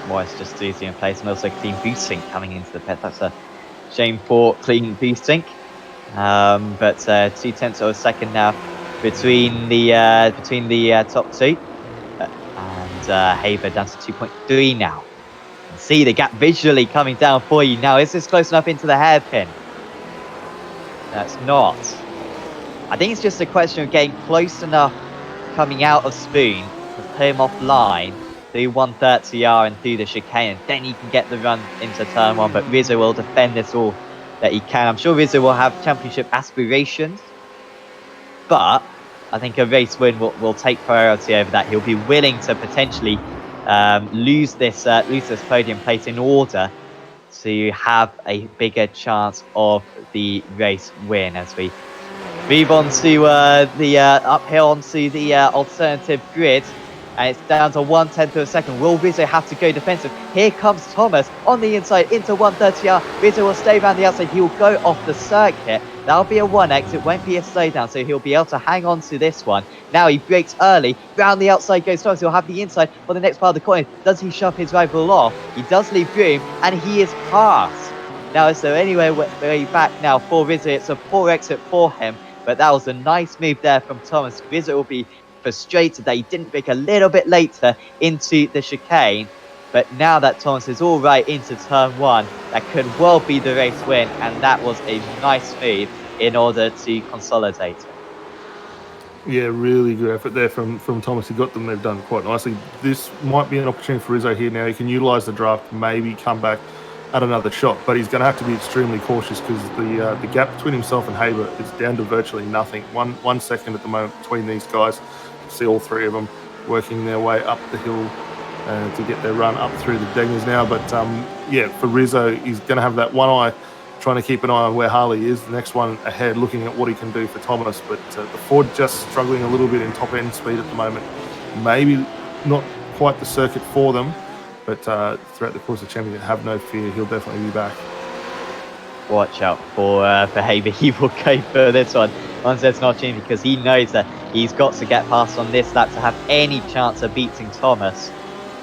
Morris just easy in place, and also clean boosting coming into the pit. That's a shame for clean boosting. But 0.2 of a second now between the top two, and Haber down to 2.3 now. You can see the gap visually coming down for you now. Is this close enough into the hairpin? That's not. I think it's just a question of getting close enough coming out of Spoon to put him offline through 130R and through the chicane, and then you can get the run into turn one. But Rizzo will defend this all that he can. I'm sure Rizzo will have championship aspirations, but I think a race win will take priority over that. He'll be willing to potentially lose this podium place in order to have a bigger chance of the race win. As we move on to the uphill onto the alternative grid. And it's down to 1/10 of a second. Will Rizzo have to go defensive? Here comes Thomas on the inside into 130R. Rizzo will stay around the outside. He will go off the circuit. That'll be a 1x. It won't be a slowdown, so he'll be able to hang on to this one. Now he breaks early. Round the outside goes Thomas. He'll have the inside for the next part of the coin. Does he shove his rival off? He does leave room, and he is passed. Now, is there anywhere way back now for Rizzo? It's a poor exit for him, but that was a nice move there from Thomas. Rizzo will be frustrated that he didn't break a little bit later into the chicane, but now that Thomas is all right into turn one, that could well be the race win, and that was a nice move in order to consolidate. Yeah, really good effort there from Thomas. He got them. They've done quite nicely. This might be an opportunity for Rizzo here now. He can utilise the draft, maybe come back at another shot, but he's going to have to be extremely cautious because the gap between himself and Haber is down to virtually nothing. One second at the moment between these guys. See all three of them working their way up the hill to get their run up through the dingers now. But for Rizzo, he's going to have that one eye trying to keep an eye on where Harley is. The next one ahead, looking at what he can do for Thomas. But the Ford just struggling a little bit in top end speed at the moment. Maybe not quite the circuit for them, but throughout the course of the championship, have no fear, he'll definitely be back. Watch out for Haber. He will go for this one once there's an opportunity, because he knows that he's got to get past on this lap to have any chance of beating Thomas.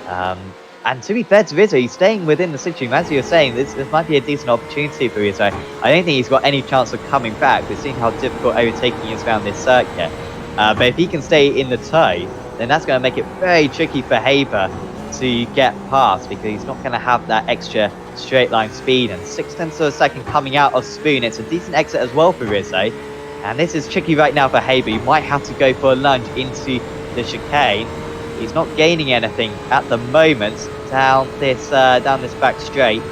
And to be fair to Rizzo, he's staying within the situation. As you were saying, this might be a decent opportunity for Rizzo. I don't think he's got any chance of coming back. We've seen how difficult overtaking is around this circuit. But if he can stay in the tow, then that's going to make it very tricky for Haber to get past, because he's not going to have that extra straight line speed. And 0.6 of a second coming out of Spoon. It's a decent exit as well for Rizzo. And this is tricky right now for Haber. He might have to go for a lunge into the chicane. He's not gaining anything at the moment down this back straight.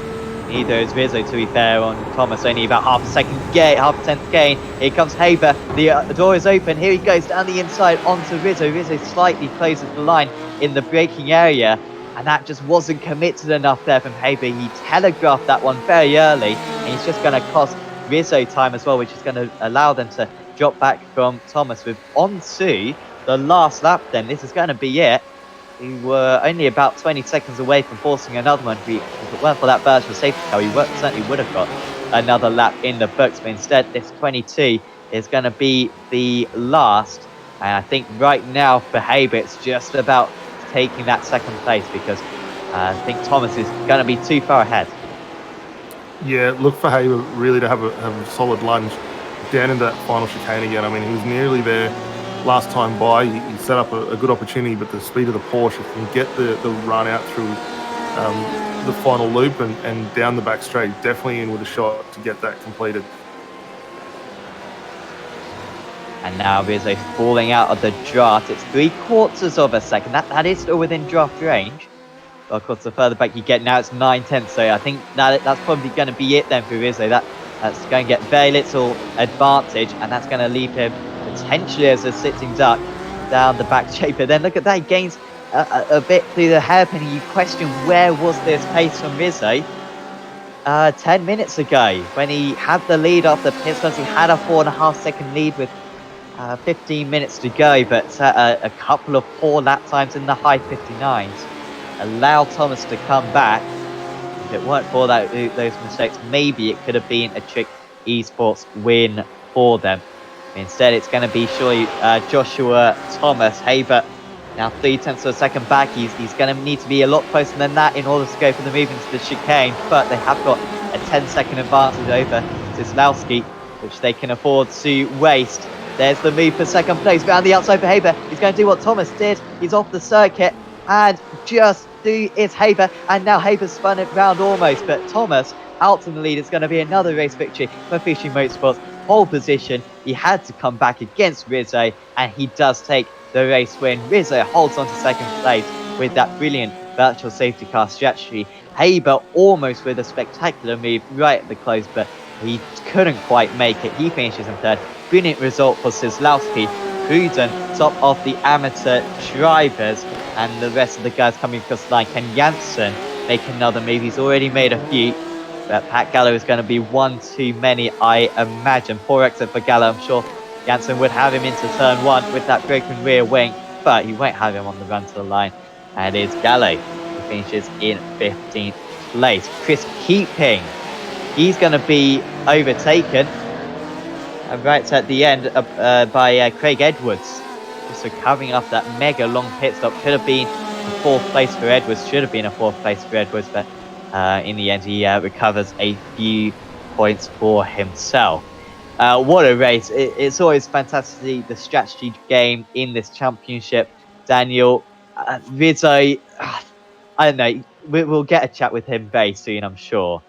Neither is Rizzo, to be fair, on Thomas. Only about half a tenth gain. Here comes Haber. The door is open. Here he goes down the inside onto Rizzo. Rizzo slightly closes the line in the braking area, and that just wasn't committed enough there from Haber. He telegraphed that one very early, and he's just going to cost Rizzo time as well, which is going to allow them to drop back from Thomas. With onto the last lap then. This is going to be it. We were only about 20 seconds away from forcing another one. If it weren't for that virtual safety car, we certainly would have got another lap in the books. But instead, this 22 is going to be the last. And I think right now for Haber, it's just about taking that second place, because I think Thomas is going to be too far ahead. Yeah, look for Haber really to have a solid lunge down into that final chicane again. I mean, he was nearly there last time by. He set up a good opportunity, but the speed of the Porsche can get the run out through the final loop and down the back straight. Definitely in with a shot to get that completed. And now Rizzo falling out of the draft. It's 3/4 of a second. That is still within draft range. But of course, the further back you get, now it's 9/10. So I think that's probably going to be it then for Rizzo. That's going to get very little advantage, and that's going to leave him potentially as a sitting duck down the back straight. But then look at that, he gains a bit through the hairpin. You question, where was this pace from Rizzo 10 minutes ago when he had the lead off the pit stops? He had a 4.5 second lead with 15 minutes to go, but a couple of poor lap times in the high 59s allow Thomas to come back. If it weren't for those mistakes, maybe it could have been a Trick Esports win for them. Instead, it's going to be surely Joshua Thomas. Haber now 3/10 of a second back. He's going to need to be a lot closer than that in order to go for the move into the chicane. But they have got a 10-second advantage over Zyslowski, which they can afford to waste. There's the move for second place. Round the outside for Haber. He's going to do what Thomas did. He's off the circuit and just do is Haber. And now Haber's spun it round almost. But Thomas out to the lead. It's going to be another race victory for Fushi Motorsports. Pole position. He had to come back against Rizzo, and he does take the race win. Rizzo holds on to second place with that brilliant virtual safety car strategy. Haber almost with a spectacular move right at the close, but he couldn't quite make it. He finishes in third. Brilliant result for Zyslowski. Pruden, top of the amateur drivers, and the rest of the guys coming across the line. Can Janssen make another move? He's already made a few. But Pat Gallo is going to be one too many, I imagine. Poor exit for Gallo. I'm sure Janssen would have him into turn one with that broken rear wing, but he won't have him on the run to the line. And it's Gallo who finishes in 15th place. Chris Keeping, he's going to be overtaken right at the end by Craig Edwards. Just recovering off that mega long pit stop. Should have been a fourth place for Edwards. But in the end, he recovers a few points for himself. What a race. It's always fantastic to see the strategy game in this championship. Daniel, Rizzo, I don't know. We'll get a chat with him very soon, I'm sure.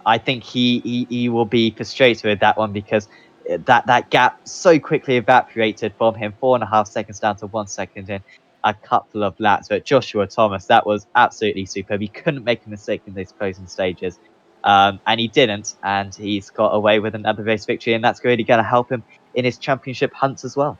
I think he will be frustrated with that one because that gap so quickly evaporated from him. 4.5 seconds down to 1 second in a couple of laps. But Joshua Thomas, that was absolutely superb. He couldn't make a mistake in those closing stages. And he didn't. And he's got away with another race victory. And that's really going to help him in his championship hunts as well.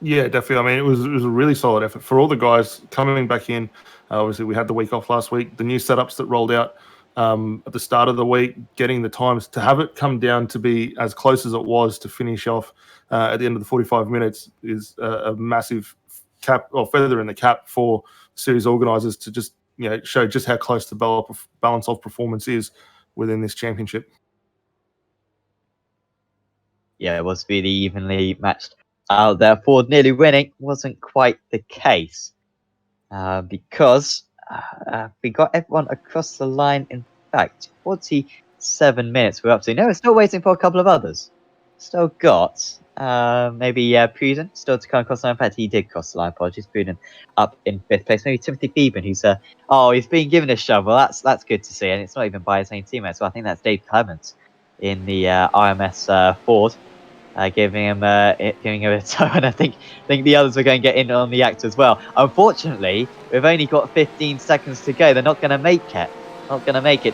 Yeah, definitely. I mean, it was a really solid effort for all the guys coming back in. Obviously, we had the week off last week. The new setups that rolled out at the start of the week, getting the times to have it come down to be as close as it was to finish off at the end of the 45 minutes is a massive cap or feather in the cap for series organisers to just show just how close the balance of performance is within this championship. Yeah, it was really evenly matched out there. Ford nearly winning wasn't quite the case because we got everyone across the line. In fact, 47 minutes we're up to. No, we're still waiting for a couple of others. Still got maybe Pruden still to come across the line. In fact, he did cross the line. Apologies, Pruden up in 5th place. Maybe Timothy Beeben, who's he's being given a shovel. That's good to see, and it's not even by his own teammate. So I think that's Dave Clements in the RMS Ford. Giving him a toe, and I think the others are going to get in on the act as well. Unfortunately, we've only got 15 seconds to go. They're not going to make it.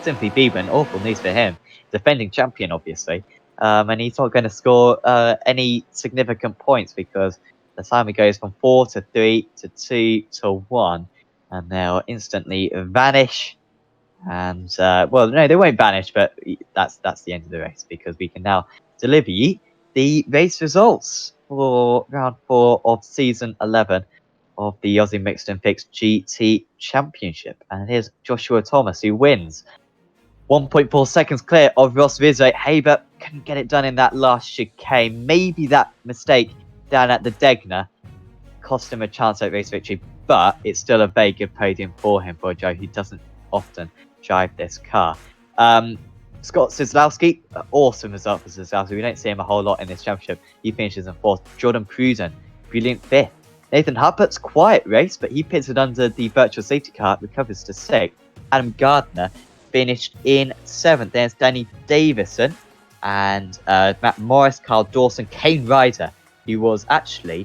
Simply Beeben, awful news for him. Defending champion, obviously. And he's not going to score any significant points because the timer goes from 4 to 3 to 2 to 1. And they'll instantly vanish. And, well, no, they won't vanish, but that's the end of the race because we can now deliver you the race results for round 4 of season 11 of the Aussie Mixed and Fixed GT Championship. And here's Joshua Thomas, who wins 1.4 seconds clear of Ross Rizzo. Haber couldn't get it done in that last chicane. Maybe that mistake down at the Degner cost him a chance at race victory, but it's still a very good podium for him, for a driver who doesn't often drive this car. Scott Zyslowski, awesome result for Zyslowski. We don't see him a whole lot in this championship. He finishes in 4th. Jordan Pruden, brilliant 5th. Nathan Huppert's quiet race, but he pitted under the virtual safety car, recovers to 6th. Adam Gardner finished in 7th. There's Danny Davison and Matt Morris, Carl Dawson, Kane Ryder, who was actually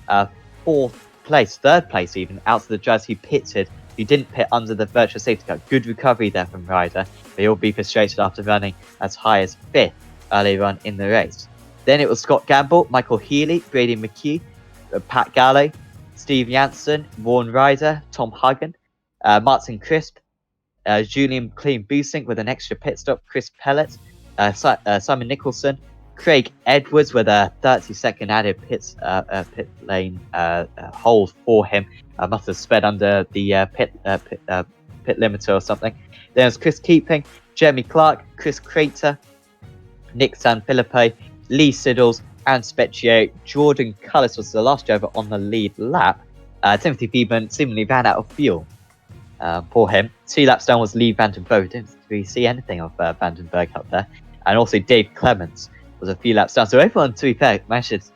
3rd place even, out of the drivers who pitted, who didn't pit under the virtual safety car. Good recovery there from Ryder. They will be frustrated after running as high as 5th earlier on in the race. Then it was Scott Gamble, Michael Healy, Brady McHugh, Pat Gallo, Steve Janssen, Warren Ryder, Tom Hagen, Martin Crisp, Julian Clean Boosink with an extra pit stop, Chris Pellet, Simon Nicholson, Craig Edwards with a 30-second added pit lane hold for him. Must have sped under the pit limiter or something. Then it was Chris Keeping, Jeremy Clark, Chris Crater, Nick Sanfilippo, Lee Siddles, and Specchio. Jordan Cullis was the last driver on the lead lap. Timothy Beeman seemingly ran out of fuel for him. 2 laps down was Lee Vandenberg. Didn't really see anything of Vandenberg up there. And also Dave Clements was a few laps down. So everyone, to be fair, managed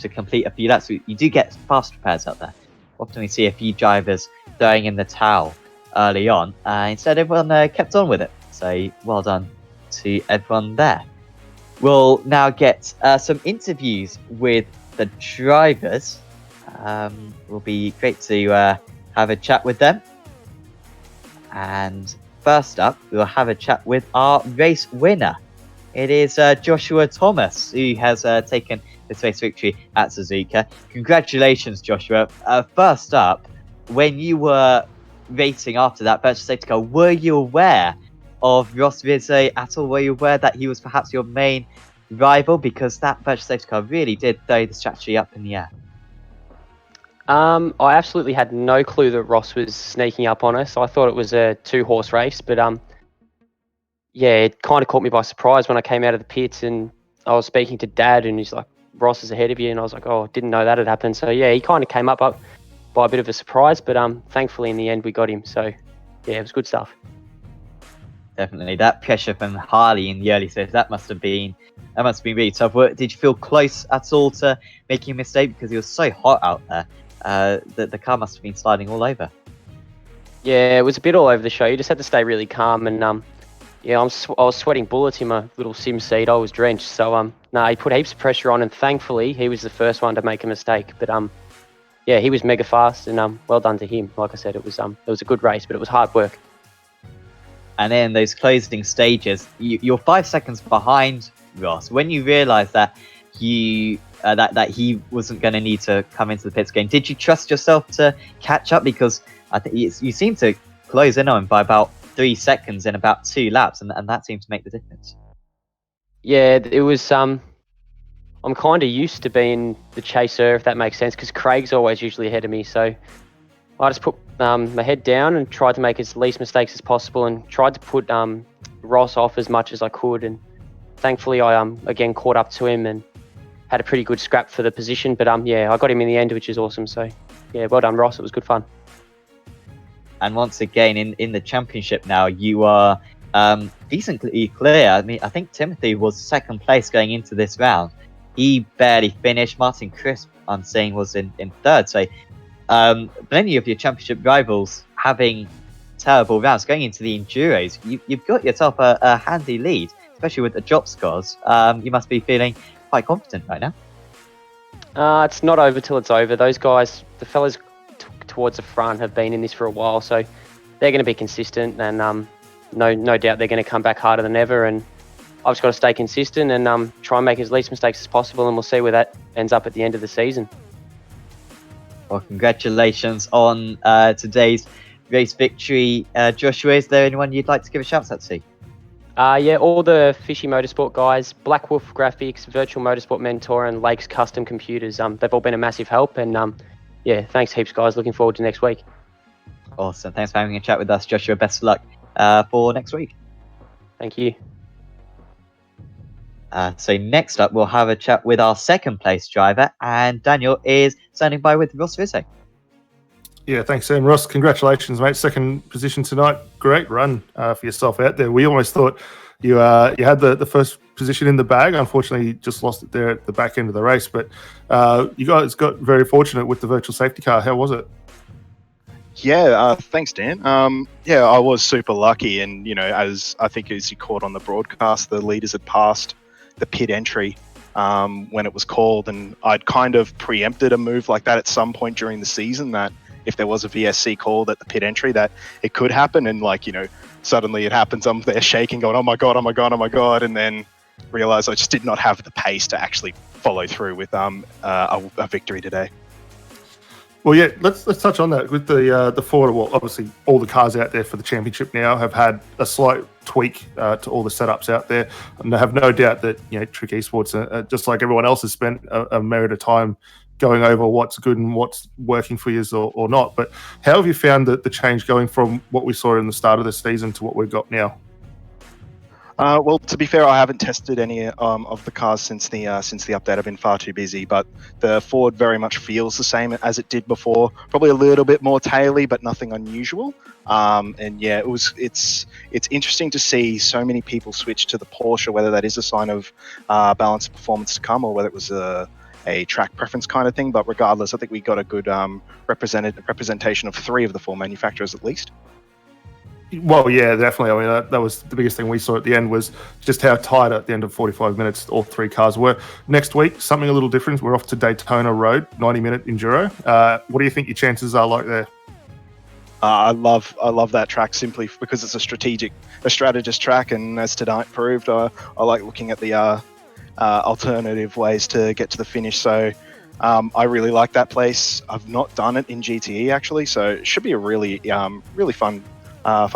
to complete a few laps. You do get fast repairs out there. Often we see a few drivers throwing in the towel early on. Instead, everyone kept on with it. So well done to everyone there. We'll now get some interviews with the drivers. Will be great to have a chat with them. And first up, we'll have a chat with our race winner. It is Joshua Thomas, who has taken this race victory at Suzuka. Congratulations, Joshua. First up, when you were racing after that virtual safety car, were you aware of Ross Rizzo at all? Were you aware that he was perhaps your main rival? Because that virtual safety car really did throw the strategy up in the air. I absolutely had no clue that Ross was sneaking up on us. I thought it was a 2-horse race, but yeah, it kind of caught me by surprise when I came out of the pits and I was speaking to Dad, and he's like, Ross is ahead of you, and I was like, oh, didn't know that had happened. So yeah, he kind of came up by a bit of a surprise, but thankfully in the end we got him. So yeah, it was good stuff. Definitely, that pressure from Harley in the early stages, that must have been really tough. Did you feel close at all to making a mistake, because it was so hot out there? The car must have been sliding all over. Yeah, it was a bit all over the show. You just had to stay really calm, and yeah, I was sweating bullets in my little sim seat. I was drenched. So no, he put heaps of pressure on, and thankfully he was the first one to make a mistake. But yeah, he was mega fast, and well done to him. Like I said, it was a good race, but it was hard work. And then those closing stages, you're 5 seconds behind Ross. When you realised that that he wasn't going to need to come into the pits again, did you trust yourself to catch up? Because I think you seem to close in on him by about 3 seconds in about 2 laps, and that seemed to make the difference. Yeah, it was. I'm kind of used to being the chaser, if that makes sense, because Craig's always usually ahead of me. So I just put my head down and tried to make as least mistakes as possible, and tried to put Ross off as much as I could. And thankfully, I again caught up to him and had a pretty good scrap for the position. But yeah, I got him in the end, which is awesome. So yeah, well done, Ross. It was good fun. And once again, in the championship now, you are decently clear. I mean, I think Timothy was second place going into this round. He barely finished. Martin Crisp, I'm saying, was in third. So many of your championship rivals having terrible rounds going into the Enduros. You've got yourself a handy lead, especially with the drop scores. You must be feeling quite confident right now. It's not over till it's over. Those guys, the fellas towards the front, have been in this for a while, so they're going to be consistent, and no doubt they're going to come back harder than ever. And I've just got to stay consistent and try and make as least mistakes as possible, and we'll see where that ends up at the end of the season. Well, congratulations on today's race victory, Joshua. Is there anyone you'd like to give a shout out to? Yeah, all the Fishy Motorsport guys, Black Wolf Graphics, Virtual Motorsport Mentor, and Lakes Custom Computers. They've all been a massive help, and yeah, thanks heaps, guys. Looking forward to next week. Awesome. Thanks for having a chat with us, Joshua. Best of luck for next week. Thank you. So next up, we'll have a chat with our second place driver, and Daniel is standing by with Ross Rizzo. Yeah, thanks, Sam. Ross, congratulations, mate. Second position tonight. Great run for yourself out there. We almost thought you had the first position in the bag. Unfortunately, you just lost it there at the back end of the race. But you guys got very fortunate with the virtual safety car. How was it? Yeah, thanks, Dan. Yeah, I was super lucky, and as you caught on the broadcast, the leaders had passed the pit entry when it was called, and I'd kind of preempted a move like that at some point during the season, that if there was a VSC called at the pit entry, that it could happen. And suddenly it happens, I'm there shaking, going, oh my god, and then realize I just did not have the pace to actually follow through with a victory today. Well, yeah, let's touch on that with the Ford. Well, obviously, all the cars out there for the championship now have had a slight tweak to all the setups out there, and I have no doubt that Trick Esports, just like everyone else, has spent a myriad of time going over what's good and what's working for you or not. But how have you found the change going from what we saw in the start of the season to what we've got now? Well, to be fair, I haven't tested any of the cars since the update. I've been far too busy, but the Ford very much feels the same as it did before. Probably a little bit more taily, but nothing unusual. And yeah, it's interesting to see so many people switch to the Porsche, whether that is a sign of balanced performance to come, or whether it was a track preference kind of thing. But regardless, I think we got a good representation of 3 of the 4 manufacturers at least. Well, yeah, definitely. I mean, that was the biggest thing we saw at the end, was just how tight at the end of 45 minutes all 3 cars were. Next week, something a little different. We're off to Daytona Road, 90-minute enduro. What do you think your chances are like there? I love that track simply because it's a strategist track, and as tonight proved, I like looking at the alternative ways to get to the finish. So I really like that place. I've not done it in GTE actually, so it should be a really fun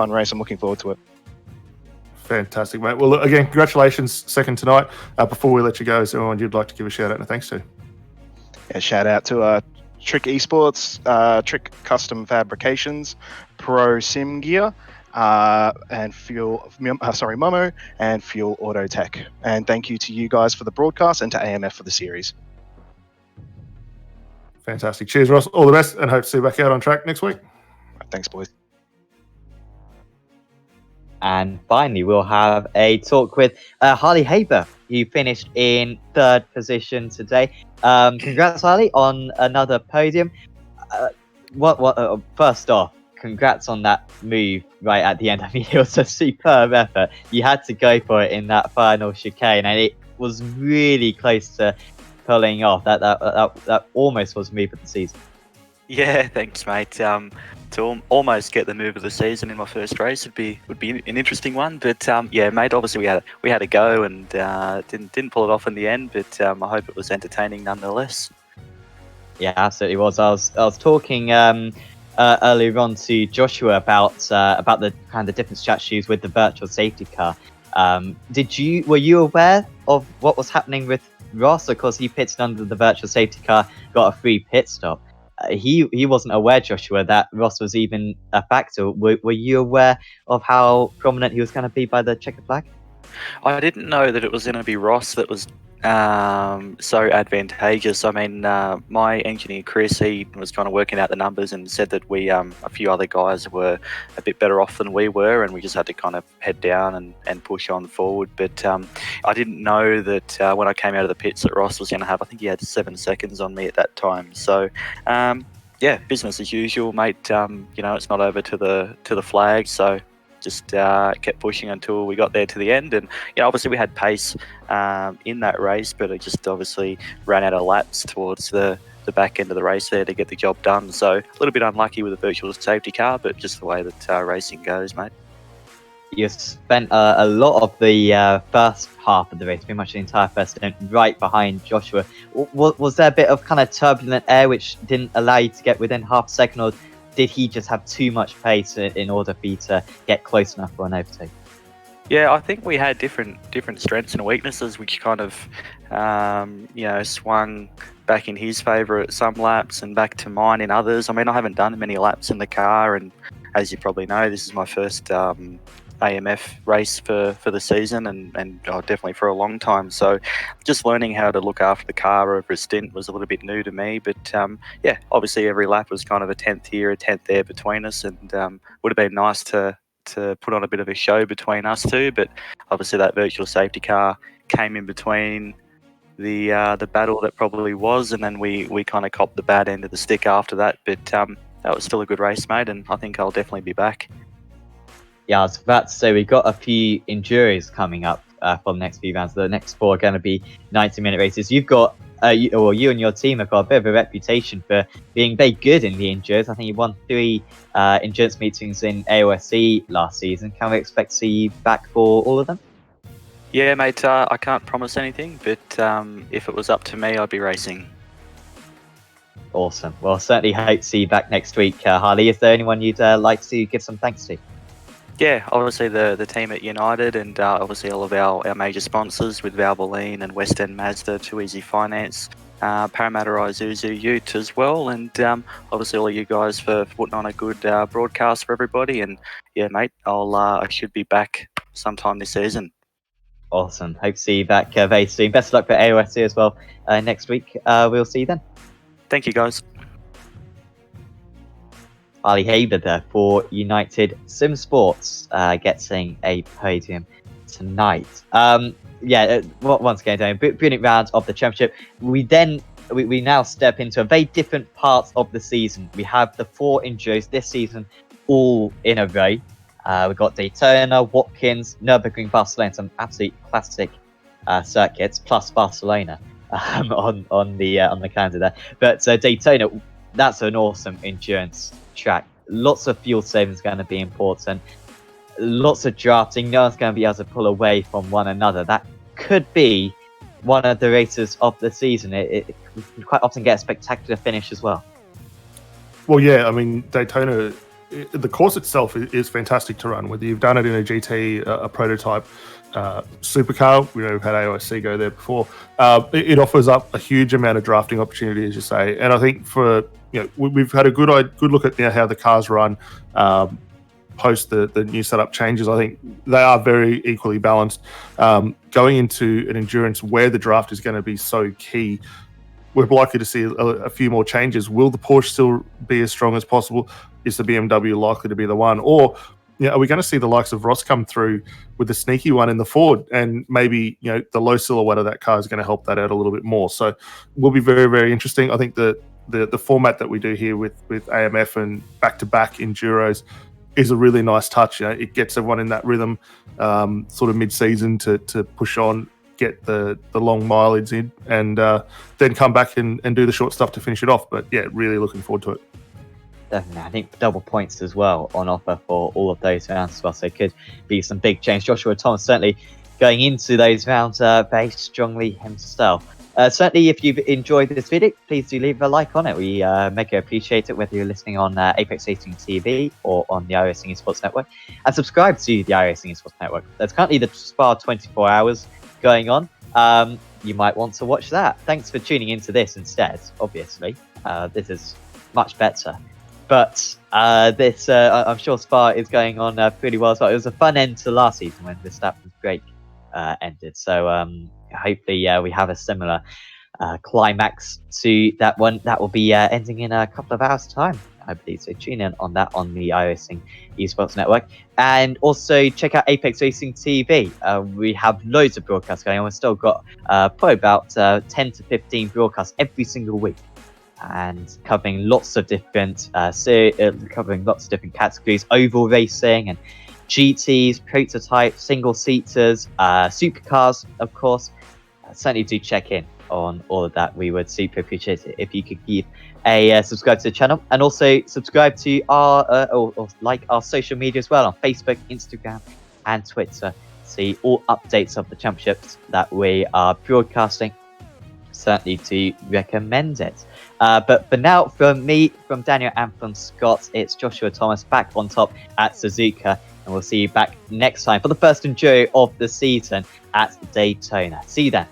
race. I'm looking forward to it. Fantastic, mate. Well, again, congratulations, second tonight. Before we let you go, is there anyone you'd like to give a shout out and thanks to? Yeah, shout out to Trick Esports, Trick Custom Fabrications, Pro Sim Gear, and Momo, and Fuel Auto Tech. And thank you to you guys for the broadcast and to AMF for the series. Fantastic. Cheers, Ross. All the best, and hope to see you back out on track next week. Right, thanks, boys. And finally, we'll have a talk with Harley Haber, who finished in 3rd position today. Congrats, Harley, on another podium. First off, congrats on that move right at the end. I mean, it was a superb effort. You had to go for it in that final chicane, and it was really close to pulling off. That almost was move of the season. Yeah, thanks, mate. To almost get the move of the season in my first race would be an interesting one. But yeah, mate. Obviously, we had a go and didn't pull it off in the end. But I hope it was entertaining nonetheless. Yeah, absolutely was. I was talking earlier on to Joshua about the kind of different strategies with the virtual safety car. Were you aware of what was happening with Ross? Of course, he pitted under the virtual safety car, got a free pit stop. He wasn't aware, Joshua, that Ross was even a factor. Were you aware of how prominent he was going to be by the checkered flag? I didn't know that it was going to be Ross that was so advantageous. I mean, my engineer Chris, he was trying to work out the numbers and said that we a few other guys were a bit better off than we were, and we just had to kind of head down and push on forward. But I didn't know that when I came out of the pits that Ross was going to have, I think he had 7 seconds on me at that time. So yeah, business as usual, mate. It's not over to the flag, so just kept pushing until we got there to the end. And obviously we had pace in that race, but it just obviously ran out of laps towards the back end of the race there to get the job done. So a little bit unlucky with the virtual safety car, but just the way that racing goes, mate. You spent a lot of the first half of the race, pretty much the entire first stint, right behind Joshua. Was there a bit of kind of turbulent air which didn't allow you to get within half a second, or did he just have too much pace in order for you to get close enough for an overtake? Yeah, I think we had different strengths and weaknesses, which kind of swung back in his favour at some laps and back to mine in others. I mean, I haven't done many laps in the car, and as you probably know, this is my first AMF race for the season, and definitely for a long time. So just learning how to look after the car over a stint was a little bit new to me. But yeah, obviously every lap was kind of a 10th here, a 10th there between us, and would have been nice to put on a bit of a show between us two. But obviously that virtual safety car came in between the battle that probably was, and then we kind of copped the bad end of the stick after that. But that was still a good race, mate, and I think I'll definitely be back. Yeah, I was about to say, we've got a few enduros coming up for the next few rounds. The next 4 are going to be 90-minute races. You've got, you and your team have got a bit of a reputation for being very good in the enduros. I think you won 3 endurance meetings in AOSC last season. Can we expect to see you back for all of them? Yeah, mate, I can't promise anything, but if it was up to me, I'd be racing. Awesome. Well, certainly hope to see you back next week. Harley, is there anyone you'd like to give some thanks to? Yeah, obviously the team at United, and obviously all of our major sponsors with Valvoline and West End Mazda, Too Easy Finance, Parramatta Isuzu Ute as well, and obviously all of you guys for putting on a good broadcast for everybody. And yeah, mate, I should be back sometime this season. Awesome. Hope to see you back very soon. Best of luck for AOSC as well next week. We'll see you then. Thank you, guys. Ali Haber there for United Sim Sports getting a podium tonight. Once again, doing brilliant rounds of the championship. We now step into a very different part of the season. We have the 4 enduros this season all in a row. We've got Daytona, Watkins, Nürburgring, Barcelona, some absolute classic circuits, plus Barcelona on the calendar there. But Daytona, that's an awesome endurance track. Lots of fuel savings going to be important. Lots of drafting. No one's going to be able to pull away from one another. That could be one of the races of the season. It quite often get a spectacular finish as well. Well, yeah, I mean, Daytona, the course itself is fantastic to run. Whether you've done it in a GT, a prototype, supercar, we've had AOSC go there before. It offers up a huge amount of drafting opportunity, as you say. And I think we've had a good look at how the cars run post the new setup changes. I think they are very equally balanced. Going into an endurance where the draft is going to be so key, we're likely to see a few more changes. Will the Porsche still be as strong as possible? Is the BMW likely to be the one? Or are we going to see the likes of Ross come through with the sneaky one in the Ford? And maybe the low silhouette of that car is going to help that out a little bit more. So will be very, very interesting. I think the format that we do here with AMF and back-to-back enduros is a really nice touch. It gets everyone in that rhythm sort of mid-season to push on, get the long mileage in, and then come back and do the short stuff to finish it off. But yeah, really looking forward to it. Definitely. I think double points as well on offer for all of those rounds as well. So it could be some big change. Joshua Thomas certainly going into those rounds very strongly himself. Certainly, if you've enjoyed this video, please do leave a like on it. We mega appreciate it, whether you're listening on Apex Racing TV or on the iRacing Esports Network. And subscribe to the iRacing Esports Network. There's currently the Spa 24 hours going on. You might want to watch that. Thanks for tuning into this instead, obviously. This is much better. But this, I'm sure Spa is going on pretty well as well. It was a fun end to last season when Verstappen's break ended. So hopefully we have a similar climax to that one. That will be ending in a couple of hours' time, I believe. So tune in on that on the iRacing Esports Network. And also check out Apex Racing TV. We have loads of broadcasts going on. We've still got probably about 10 to 15 broadcasts every single week. And covering lots of different categories, oval racing and GTs, prototypes, single seaters, supercars, of course. Certainly do check in on all of that. We would super appreciate it if you could give a subscribe to the channel, and also subscribe to our or like our social media as well on Facebook, Instagram, and Twitter. See all updates of the championships that we are broadcasting. Certainly do recommend it. But for now, from me, from Daniel, and from Scott, it's Joshua Thomas back on top at Suzuka, and we'll see you back next time for the first enduro of the season at Daytona. See you then.